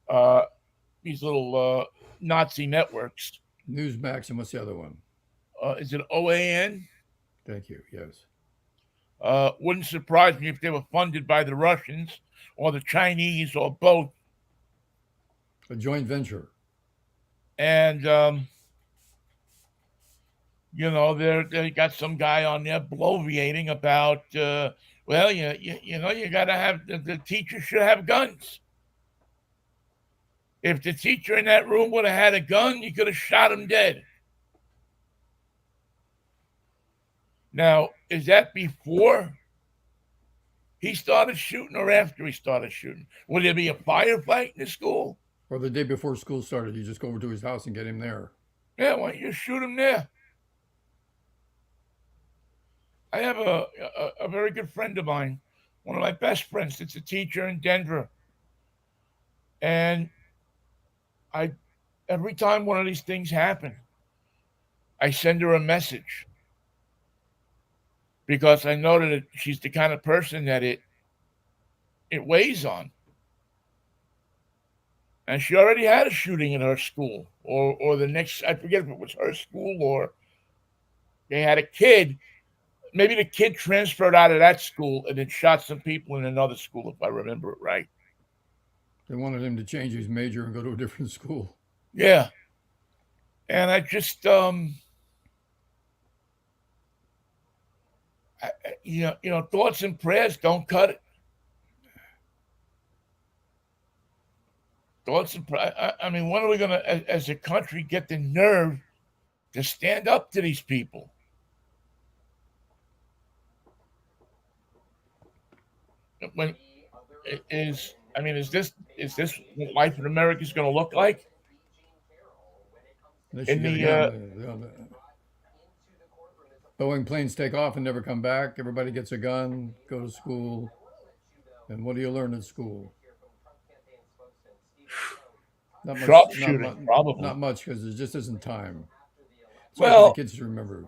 uh, these little Nazi networks. Newsmax, and what's the other one? Is it OAN? Thank you. Yes. Wouldn't surprise me if they were funded by the Russians or the Chinese or both. A joint venture. And they got some guy on there bloviating about. Well, you got to have the teacher should have guns. If the teacher in that room would have had a gun, you could have shot him dead. Now, is that before he started shooting or after he started shooting? Would there be a firefight in the school? Or the day before school started, you just go over to his house and get him there. Yeah, why don't you shoot him there? I have a very good friend of mine, one of my best friends, that's a teacher in Denver. And I every time one of these things happen, I send her a message because I know that she's the kind of person that it weighs on. And she already had a shooting in her school, or the next, I forget if it was her school or they had a kid. Maybe the kid transferred out of that school and then shot some people in another school, if I remember it right. They wanted him to change his major and go to a different school. Yeah. And I just, thoughts and prayers don't cut it. Thoughts and prayers. I mean, when are we going to, as a country, get the nerve to stand up to these people? When is this what life in America is going to look like? Unless you In get a the gun, Boeing planes take off and never come back. Everybody gets a gun, go to school. And what do you learn at school? Not much. sharpshooting, Not probably. much because there just isn't time. It's hard for the Well, kids to remember.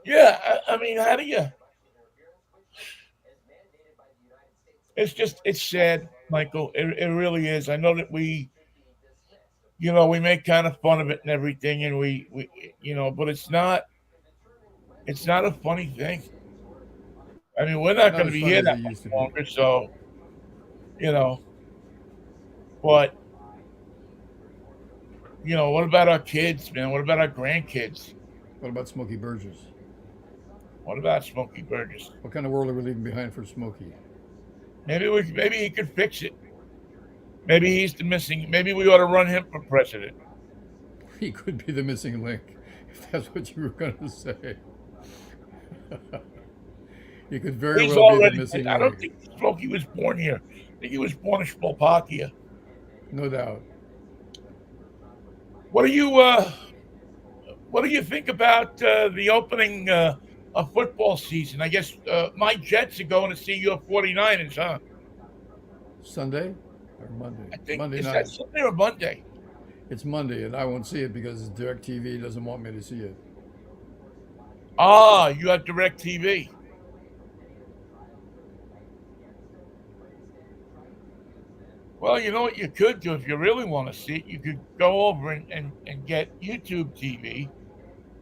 yeah. I mean, how do you? it's sad, Michael. It really is. I know that we make kind of fun of it and everything, and but it's not a funny thing. I mean, we're not Not going to as be funny here as it that used to much be. longer, so you know. But what about our kids, man? What about our grandkids? What about Smokey Burgess? What about Smokey Burgess? What kind of world are we leaving behind for Smokey? Maybe he could fix it. Maybe he's the missing. Maybe we ought to run him for president. He could be the missing link, if that's what you were going to say. He could very He's well be the already. missing I don't link, think Smokey was born here. I think he was born in Slovakia. no doubt. What do you What do you think about the opening of football season? I guess my Jets are going to see your 49ers, huh? Sunday or Monday? I think Monday is that night. Sunday or Monday? It's Monday, and I won't see it because DirecTV doesn't want me to see it. Ah, you have Direct TV. Well, you know what you could do if you really want to see it? You could go over and get YouTube TV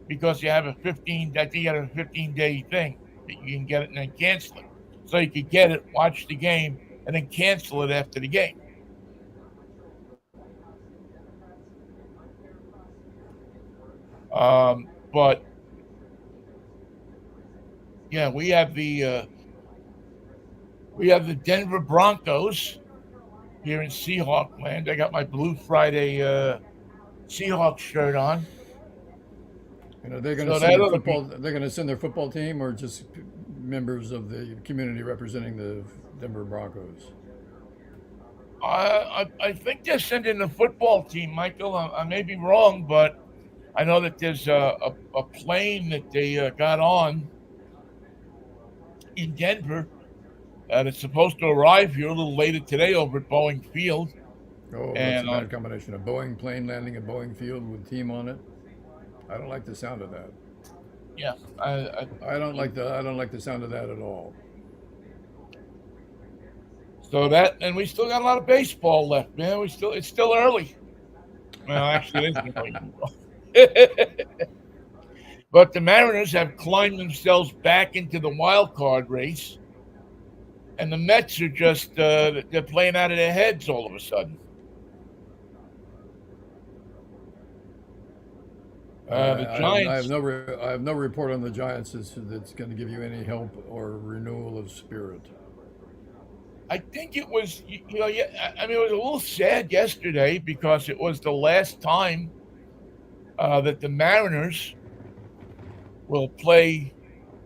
because you have a 15, I think you have a 15-day thing that you can get it and then cancel it. So you could get it, watch the game, and then cancel it after the game. But yeah, we have the Denver Broncos here in Seahawk land. I got my Blue Friday Seahawks shirt on, And are they going to so send that their ought to be. football? They're going to send their football team, or just members of the community representing the Denver Broncos? I think they're sending the football team, Michael. I may be wrong, but I know that there's a plane that they got on in Denver that's supposed to arrive here a little later today over at Boeing Field. Oh, that's a And bad combination. A Boeing plane landing at Boeing Field with team on it. I don't like the sound of that. yeah, I, I don't like the sound of that at all. so that and we still got a lot of baseball left, man. It's still early. Well, actually, it isn't early anymore. But the Mariners have climbed themselves back into the wild card race, and the Mets are just they're playing out of their heads all of a sudden. The Giants, I have no report on the Giants that's going to give you any help or renewal of spirit. I think it was, yeah, I mean, it was a little sad yesterday because it was the last time that the Mariners will play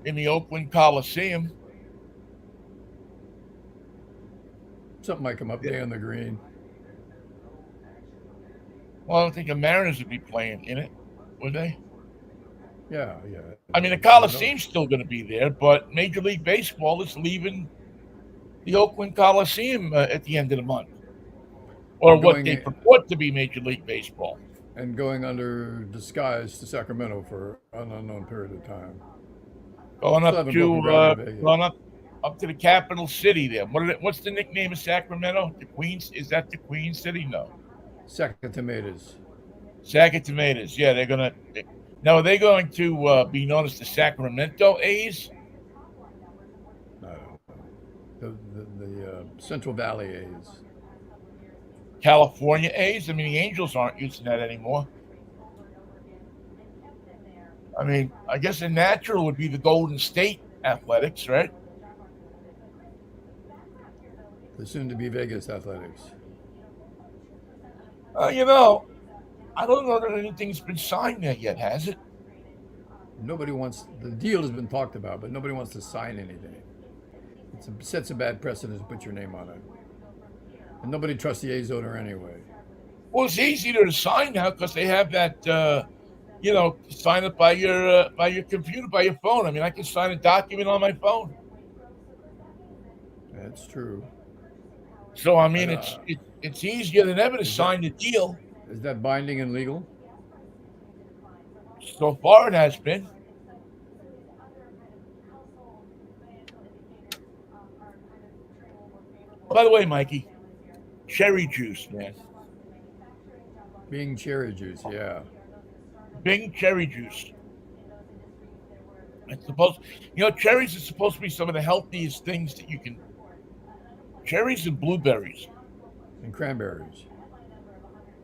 in the Oakland Coliseum. Something might come up Yeah. day on the green. Well, I don't think the Mariners would be playing in it, would they? Yeah, yeah. I mean, the There's no Coliseum's still going to be there, but Major League Baseball is leaving the Oakland Coliseum at the end of the month, or and what going they purport to be Major League Baseball. and going under disguise to Sacramento for an unknown period of time. Going Still up haven't to broken ground in Vegas. going up to the capital city there. What's the nickname of Sacramento? The Queens? Is that the Queen City? No, Sack of tomatoes. Sac of Tomatoes. Yeah, they're gonna. Now are they going to be known as the Sacramento A's? I don't know. The Central Valley A's. California A's? I mean, the Angels aren't using that anymore. I mean, I guess the natural would be the Golden State Athletics, right? The soon to be Vegas Athletics. You know, I don't know that anything's been signed there yet, has it? Nobody wants the deal has been talked about, but nobody wants to sign anything. It sets a bad precedent to put your name on it, and nobody trusts the A's owner anyway. Well, it's easier to sign now because they have that. Sign it by your computer, by your phone. I mean, I can sign a document on my phone. That's true. So I I mean, don't, it's easier than ever to is that sign the deal. is that binding and legal? So far, it has been. By the way, Mikey, cherry juice, man. Being cherry juice, yeah. Bing cherry juice. It's supposed, cherries are supposed to be some of the healthiest things that you can. Cherries and blueberries. And cranberries.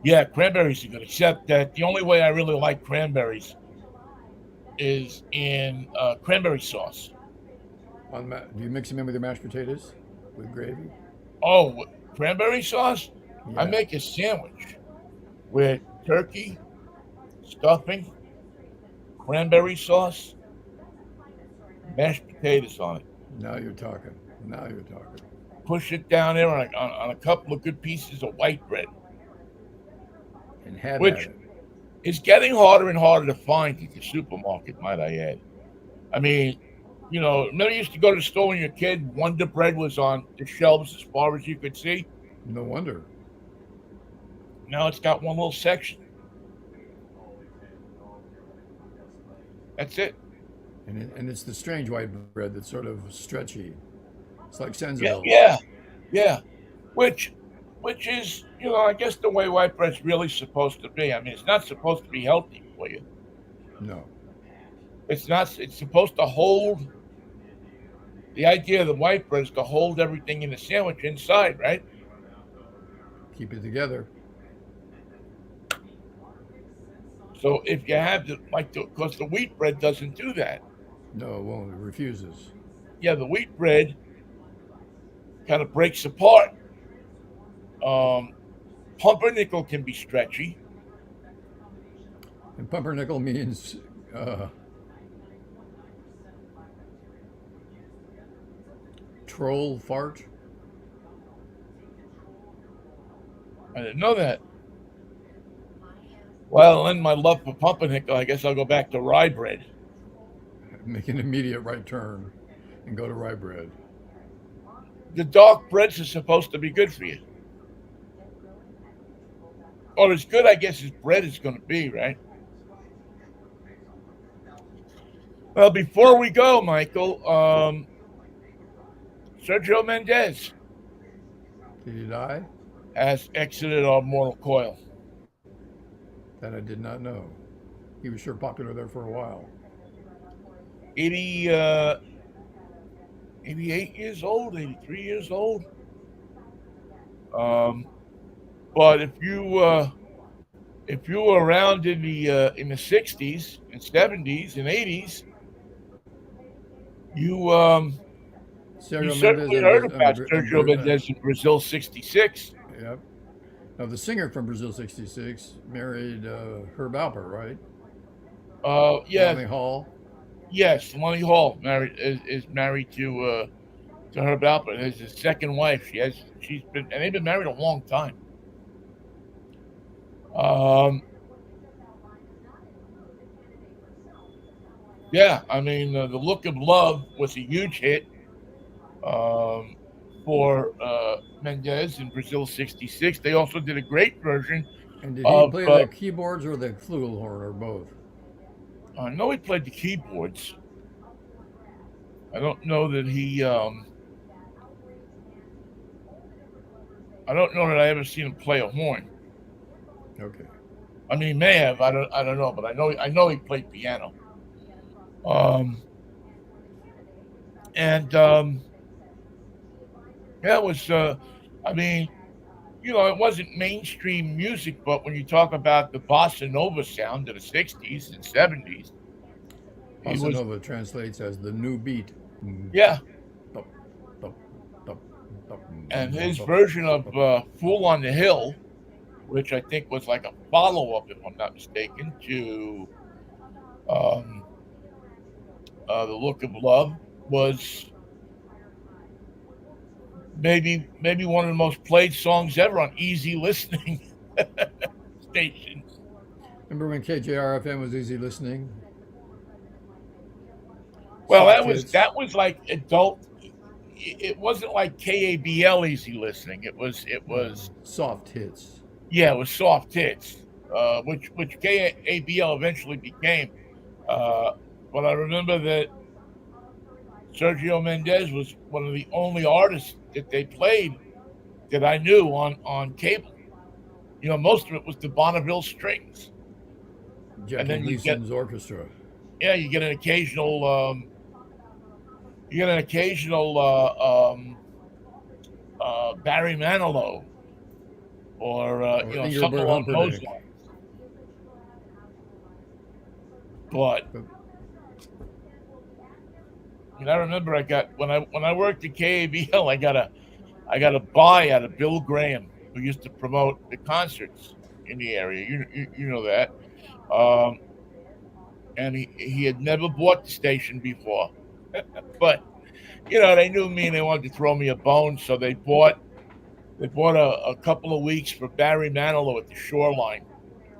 Yeah, cranberries are good. Except that the only way I really like cranberries is in cranberry sauce. Do you mix them in with your mashed potatoes with gravy? Oh, cranberry sauce? I Yeah. make a sandwich with turkey, stuffing, cranberry sauce, mashed potatoes on it. Now you're talking. Now you're talking. Push it down there on a couple of good pieces of white bread, And have at which it. is getting harder and harder to find at the supermarket, might I add. I mean, remember you used to go to the store when you're a kid, Wonder Bread was on the shelves as far as you could see? No wonder. Now it's got one little section. That's it. And it's the strange white bread that's sort of stretchy. It's like Yeah, Sensibil's. yeah, yeah. Which, which is, I guess the way white bread's really supposed to be. I mean, it's not supposed to be healthy for you. No. It's not. It's supposed to hold. The idea of the white bread is to hold everything in the sandwich inside, right? Keep it together. So if you have because the wheat bread doesn't do that. No, it won't. It refuses. Yeah, the wheat bread kind of breaks apart. Um, Pumpernickel can be stretchy. And pumpernickel means troll fart. I didn't know that. Well, in my love for pumpernickel, I guess I'll go back to rye bread. Make an immediate right turn and go to rye bread. The dark breads are supposed to be good for you. Or as good, I guess, as bread is going to be, right? Well, before we go, Michael, Sergio Mendez Did he die? has exited our mortal coil. That I did not know. He was sure popular there for a while. 80, 88 years old, 83 years old. Um, but if you were around in the 60s and 70s and 80s, you Sergio Mendes certainly heard about Sergio Mendez in Brazil '66. yep. Now the singer from Brazil '66 married Herb Alpert, right? Yeah, Lonnie Hall. yes, Lonnie Hall is married to Herb Alpert. Is his second wife. She's been and they've been married a long time. Um, yeah, I mean the Look of Love was a huge hit um, for Mendez in Brazil '66. They also did a great version And did he of. play the keyboards or the flugelhorn or both? I know he played the keyboards. I don't know that he. I don't know that I ever seen him play a horn. Okay. I mean, he may have. I don't know, but I know he played piano. Um, and yeah, it was. I mean, it wasn't mainstream music, but when you talk about the bossa nova sound of the '60s and '70s, he Bossa was. Nova translates as the new beat. Yeah, Bup, bup, bup, bup, and his bup, version of bup, bup. "Fool on the Hill," which I think was like a follow-up, if I'm not mistaken, to um, "The Look of Love," was maybe one of the most played songs ever on easy listening stations. Remember when KJRFM was easy listening? Well, Soft hits. that was like adult. It wasn't like KABL easy listening. It was Soft hits. yeah, it was soft hits, which KABL eventually became. Uh, but I remember that Sergio Mendez was one of the only artists that they played that I knew on cable. Most of it was the Bonneville Strings, and Jackie then Gleason's orchestra. you get an occasional Barry Manilow or Or something Engelbert along those Humperdinck. lines. But But I remember when I worked at KABL, I got a buy out of Bill Graham, who used to promote the concerts in the area. You know that. Um, and he had never bought the station before, but they knew me and they wanted to throw me a bone, so they bought a couple of weeks for Barry Manilow at the Shoreline.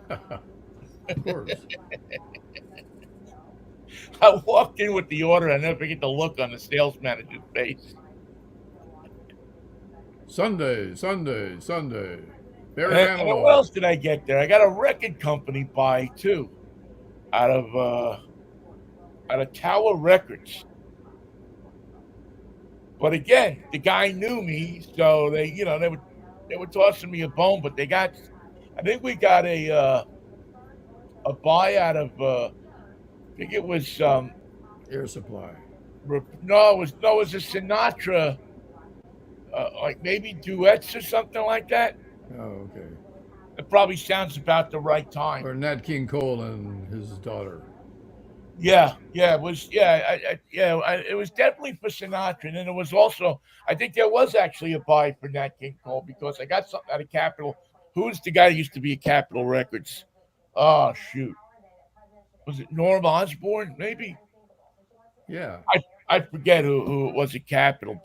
of course. I walked in with the order. I never forget the look on the sales manager's face. Sunday, Sunday, Sunday. Barry And what Manilow. else did I get there? I got a record company buy too, out of uh, out of Tower Records. But again, the guy knew me, so they were tossing me a bone. But I think we got a buy out of I think it was Air Supply. no, it was a Sinatra, like maybe duets or something like that. Oh, okay. It probably sounds about the right time. Or Nat King Cole and his daughter. Yeah, it was. It was definitely for Sinatra, and then it was also. I think there was actually a buy for Nat King Cole because I got something out of Capitol. Who's the guy that used to be at Capitol Records? Oh shoot, was it Norm Osborn? Maybe Yeah. I forget who it was at Capitol,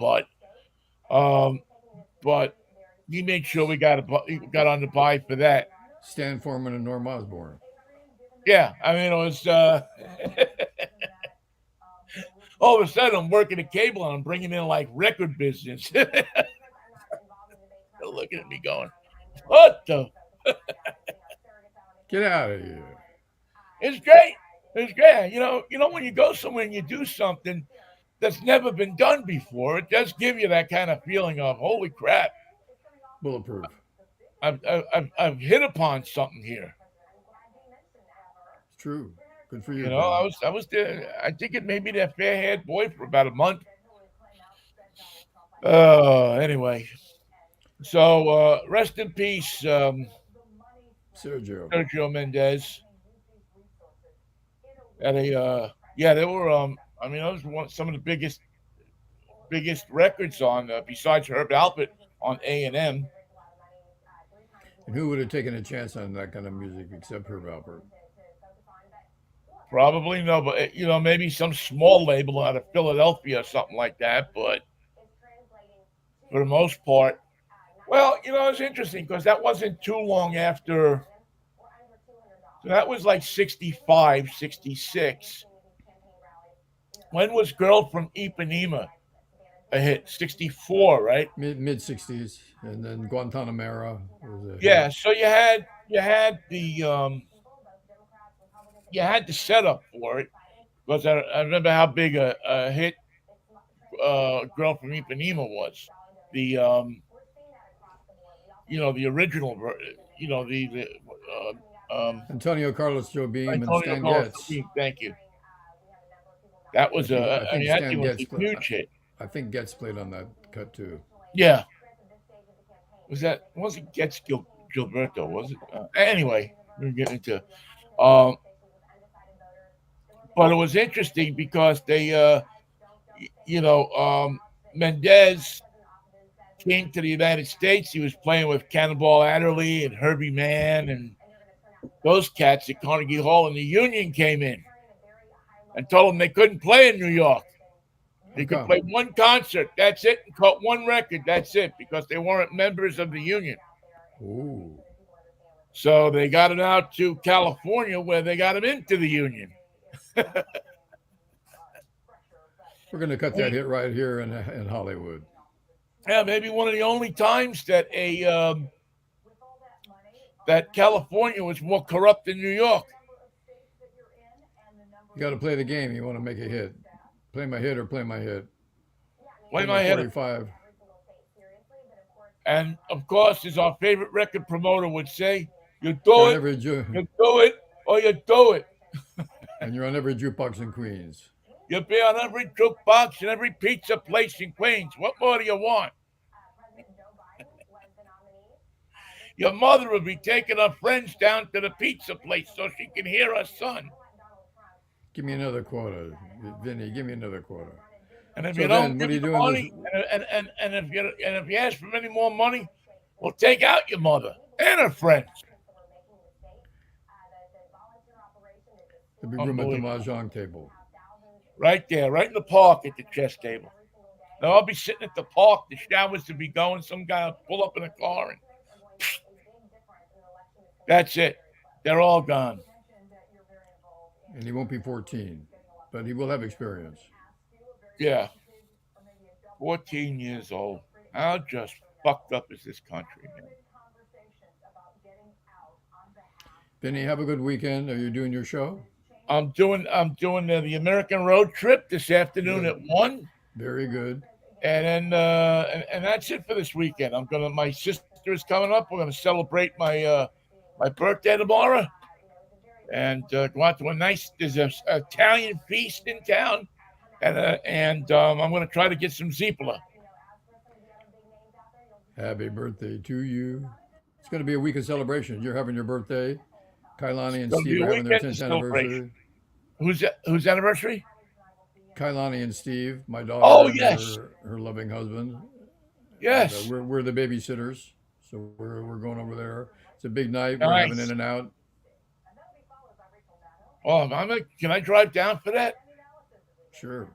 um, but he made sure he got on the buy for that. Stan Forman and Norm Osborn. Yeah, I mean it was. All of a sudden, I'm working a cable and I'm bringing in like record business. They're looking at me going, "What the?" Get out of here. It's great. It's great. When you go somewhere and you do something that's never been done before, it does give you that kind of feeling of "Holy crap! Bulletproof. I've hit upon something here." It's true. Good for you, I Ben. was I was there. I think it made me their fair haired boy for about a month. Anyway, so rest in peace, Sergio. Sergio Mendez. Yeah, they were. I mean, those were some of the biggest records on besides Herb Alpert on A&M. And who would have taken a chance on that kind of music except Herb Alpert? Probably no, but maybe some small label out of Philadelphia or something like that. But for the most part, well, it's interesting because that wasn't too long after. So that was like 65, 66. When was Girl from Ipanema a hit? 64, right? Mid 60s. And then Guantanamera was a Yeah. hit. So you had the setup for it because I remember how big a hit "Girl from Ipanema" was. The the original, Antonio Carlos Jobim and Antonio Stan Carlos Getz. Jobim. Thank you. That was I I think mean that Stan thing was Getz a played. huge hit. I think Getz played on that cut too. Yeah, wasn't Gets Gilberto? Was it? Anyway, we're getting into. Um, but it was interesting because they, Mendez came to the United States. He was playing with Cannonball Adderley and Herbie Mann and those cats at Carnegie Hall, and the Union came in and told them they couldn't play in New York. How They could come? play one concert, that's it, and cut one record, that's it, because they weren't members of the Union. Ooh. So they got him out to California where they got him into the Union. We're going to cut that hit right here in Hollywood. Yeah, maybe one of the only times that that California was more corrupt than New York. You got to play the game. You want to make a hit. Play my hit or play my hit. Play Play my my head. 45. And of course, as our favorite record promoter would say, you You're do on it, every you do it, or you do it. and you're on every jukebox in Queens. You'll be on every jukebox and every pizza place in Queens. What more do you want? Your mother will be taking her friends down to the pizza place so she can hear her son. Give me another quota, Vinny. Give me another quota. And if So you don't then, what give are me you the doing this? money, and if you ask for any more money, we'll take out your mother and her friends. To be room at the Unbelievable. mahjong table. Right there, right in the park at the chess table. Now I'll be sitting at the park, the showers will be going, some guy will pull up in a car and that's it. They're all gone. And he won't be 14, but he will have experience. Yeah. 14 years old. How just fucked up is this country, man? Vinny, have a good weekend. Are you doing your show? I'm doing the American road trip this afternoon Good. at 1. Very good. And then and that's it for this weekend. My sister is coming up. We're gonna celebrate my birthday tomorrow and go out to a nice there's a Italian feast in town and I'm gonna try to get some Zeepla. Happy birthday to you. It's going to be a week of celebration. You're having your birthday. Kailani and It's gonna Steve be are a having their weekend of 10th celebration. anniversary. Whose anniversary? Kailani and Steve, my Oh daughter and yes. her loving husband, and Yes. we're the babysitters, so we're going over there. It's a big night. We're having In and Nice. Out. Oh, can I drive down for that? Sure.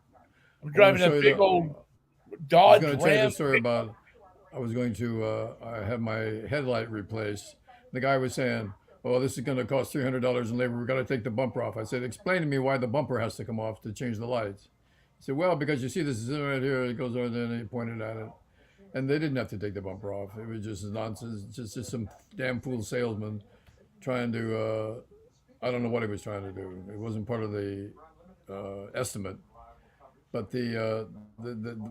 I'm I want to driving show that you big the. old I was Dodge going to tell you the Ram. story about. I was going to. I had my headlight replaced. The guy was saying, "Oh, this is going to cost $300 in labor. We got to take the bumper off." I said, "Explain to me why the bumper has to come off to change the lights." He said, "Well, because you see this is right here." It goes over there, and he pointed at it. And they didn't have to take the bumper off. It was just nonsense. Just some damn fool salesman trying to. I don't know what he was trying to do. It wasn't part of the estimate. But the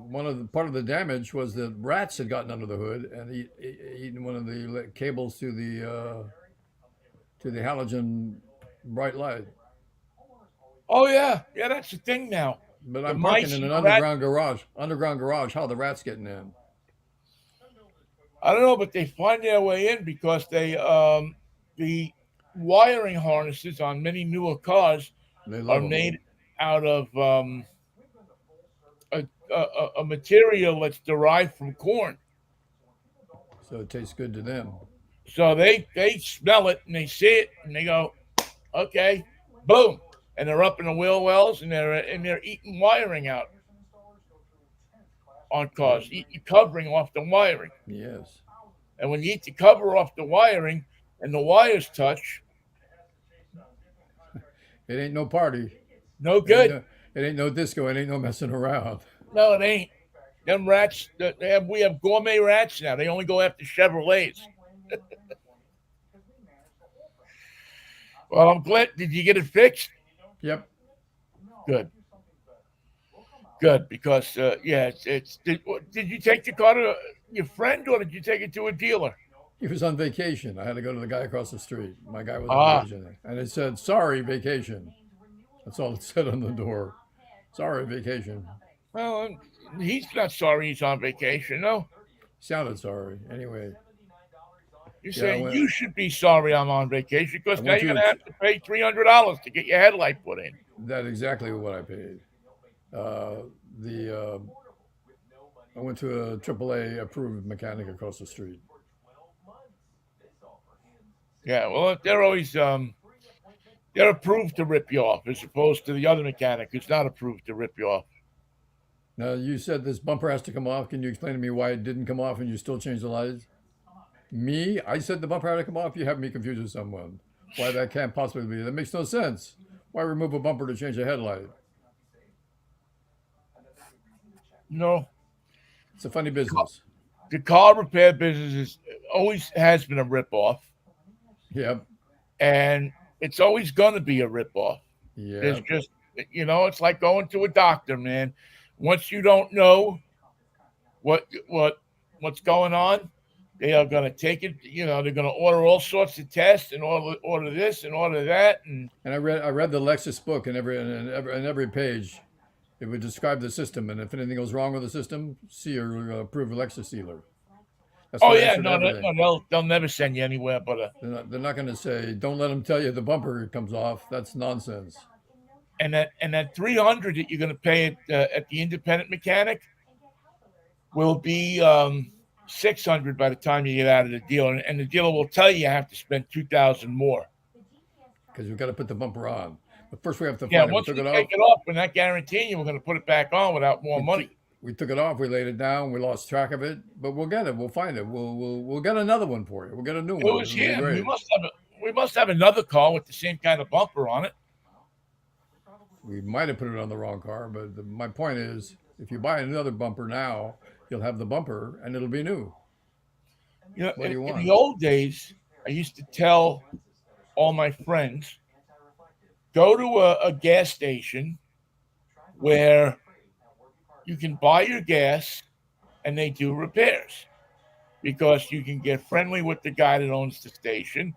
one of the part of the damage was that rats had gotten under the hood and eaten one of the cables to the halogen bright light. Oh yeah, yeah, that's the thing now. But The I'm parking mice in and an the rats. underground garage. Underground garage. How are the rats getting in? I don't know, but they find their way in because the wiring harnesses on many newer cars They love are them. made out of a material that's derived from corn. So it tastes good to them. So they smell it and they see it and they go, okay, boom, and they're up in the wheel wells and they're eating wiring out on Yep. cars, eating covering off the wiring. Yes. And when you eat the cover off the wiring and the wires touch, It ain't no party. no It ain't good. no. It ain't no disco. It ain't no messing around. No, it ain't. Them rats, we have gourmet rats now. They only go after Chevrolets. Well, I'm glad. Did you get it fixed? Yep. Good, good. Because yeah, did you take the car to your friend or did you take it to a dealer? He was on vacation. I had to go to the guy across the street. My guy was on Ah, vacation, and it said, "Sorry, vacation." That's all it said on the door. Sorry, vacation. well, he's not sorry he's on vacation. No, Sounded sorry. Anyway, you're yeah, saying you should be sorry I'm on vacation I because now went you're to gonna have to pay $300 to get your headlight put in. that exactly what I paid. Uh, the I went to a AAA approved mechanic across the street. Yeah, well, they're approved to rip you off as opposed to the other mechanic who's not approved to rip you off. Now you said this bumper has to come off. Can you explain to me why it didn't come off and you still changed the lights? Me? I said the bumper had to come off. You have me confused with someone. Why that can't possibly be? That makes no sense. Why remove a bumper to change a headlight? No, It's a funny business. the car repair business always has been a rip off, Yep. and it's always gonna be a rip off. There's Yep. just it's like going to a doctor, man. Once you don't know what what's going on, They are going to take it. They're going to order all sorts of tests and order this and order that. And And I read the Lexus book, and every page it would describe the system, and if anything goes wrong with the system, see your approved Lexus dealer. That's oh their yeah, answer to no, no, everything. no, they'll never send you anywhere. But They're not going to say, "Don't let them tell you the bumper comes off." That's nonsense. and that 300 that you're going to pay at the independent mechanic will be 600 by the time you get out of the dealer, and the dealer will tell you have to spend 2,000 more. Because we've got to put the bumper on. But first, we have to Yeah, find it. We once took we it take off. it off, we're not guaranteeing you we're going to put it back on without more We took money. we took it off. We laid it down. We lost track of it, but we'll get it. We'll find it. We'll get another one for you. We'll get a new It one. was It'll be him. We great. must have another car with the same kind of bumper on it. We might have put it on the wrong car, but my point is, if you buy another bumper now, you'll have the bumper and it'll be new. What do you In want? the old days, I used to tell all my friends, go to a gas station where you can buy your gas and they do repairs because you can get friendly with the guy that owns the station.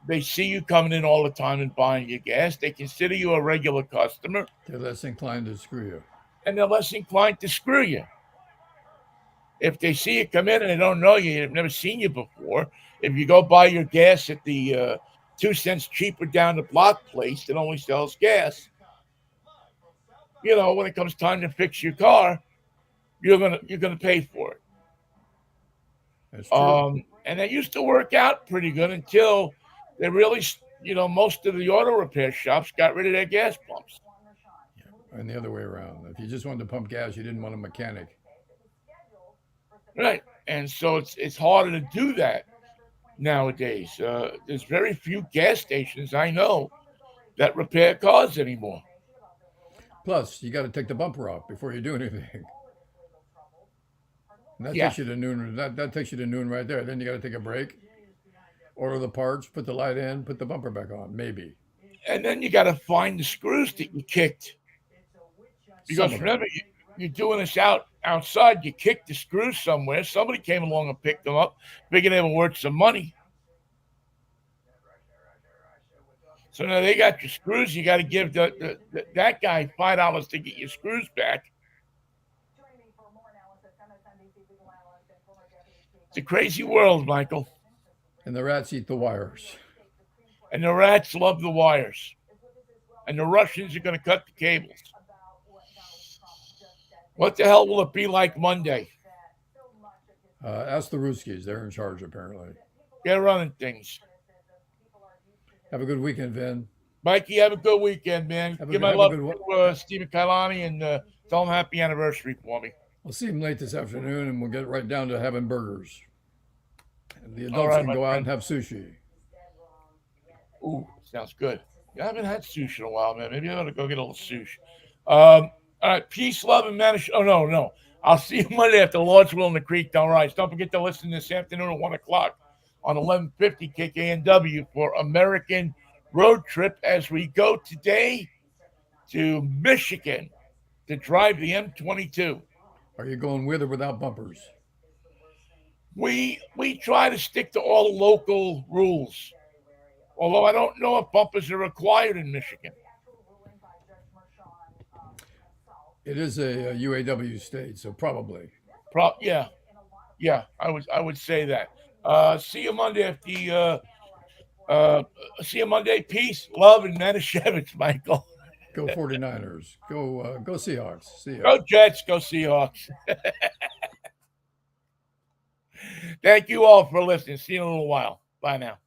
They see you coming in all the time and buying your gas. They consider you a regular customer, They're less inclined to screw you. and they're less inclined to screw you. If they see you come in and they don't know you, they've never seen you before. If you go buy your gas at the 2 cents cheaper down the block place that only sells gas, when it comes time to fix your car, you're gonna pay for it. That's true. And that used to work out pretty good until they really, most of the auto repair shops got rid of their gas pumps. And the other way around. If you just wanted to pump gas, you didn't want a mechanic. Right. And so it's harder to do that nowadays. There's very few gas stations I know that repair cars anymore. Plus, you got to take the bumper off before you do anything. And that Yeah. takes you to noon. That takes you to noon right there. Then you got to take a break, order the parts, put the light in, put the bumper back on. Maybe And then you got to find the screws that you kicked. some Because of them. remember, you're doing this outside, you kicked the screws somewhere. Somebody came along and picked them up, figured they were worth some money. So now they got your screws. You got to give that guy $5 to get your screws back. It's a crazy world, Michael. And the rats eat the wires. And the rats love the wires. And the Russians are going to cut the cables. What the hell will it be like Monday? Ask the Ruskies. They're in charge, apparently. They're running things. Have a good weekend, Vin. Mikey, have a good weekend, man. Have a Give good, my have a love good one. to Stephen Kailani and tell him happy anniversary for me. We'll see him late this afternoon, and we'll get right down to having burgers. And the All adults right, can my go out and friend. have sushi. Ooh, sounds good. Yeah, I haven't had sushi in a while, man. Maybe I ought to go get a little sushi. All right, peace, love, and manish. Oh, no, no. I'll see you Monday after the Lord's will in the creek. Don't rise. Don't forget to listen this afternoon at 1 o'clock on 1150 KKNW for American Road Trip as we go today to Michigan to drive the M22. Are you going with or without bumpers? We try to stick to all the local rules, although I don't know if bumpers are required in Michigan. It is a UAW state, so probably. Yeah, yeah, I would say that. See you Monday at the uh, see you Monday. Peace, love, and Manischewitz, Michael. Go 49ers. Go Seahawks. See ya. Go Jets, go Seahawks. Thank you all for listening. See you in a little while. Bye now.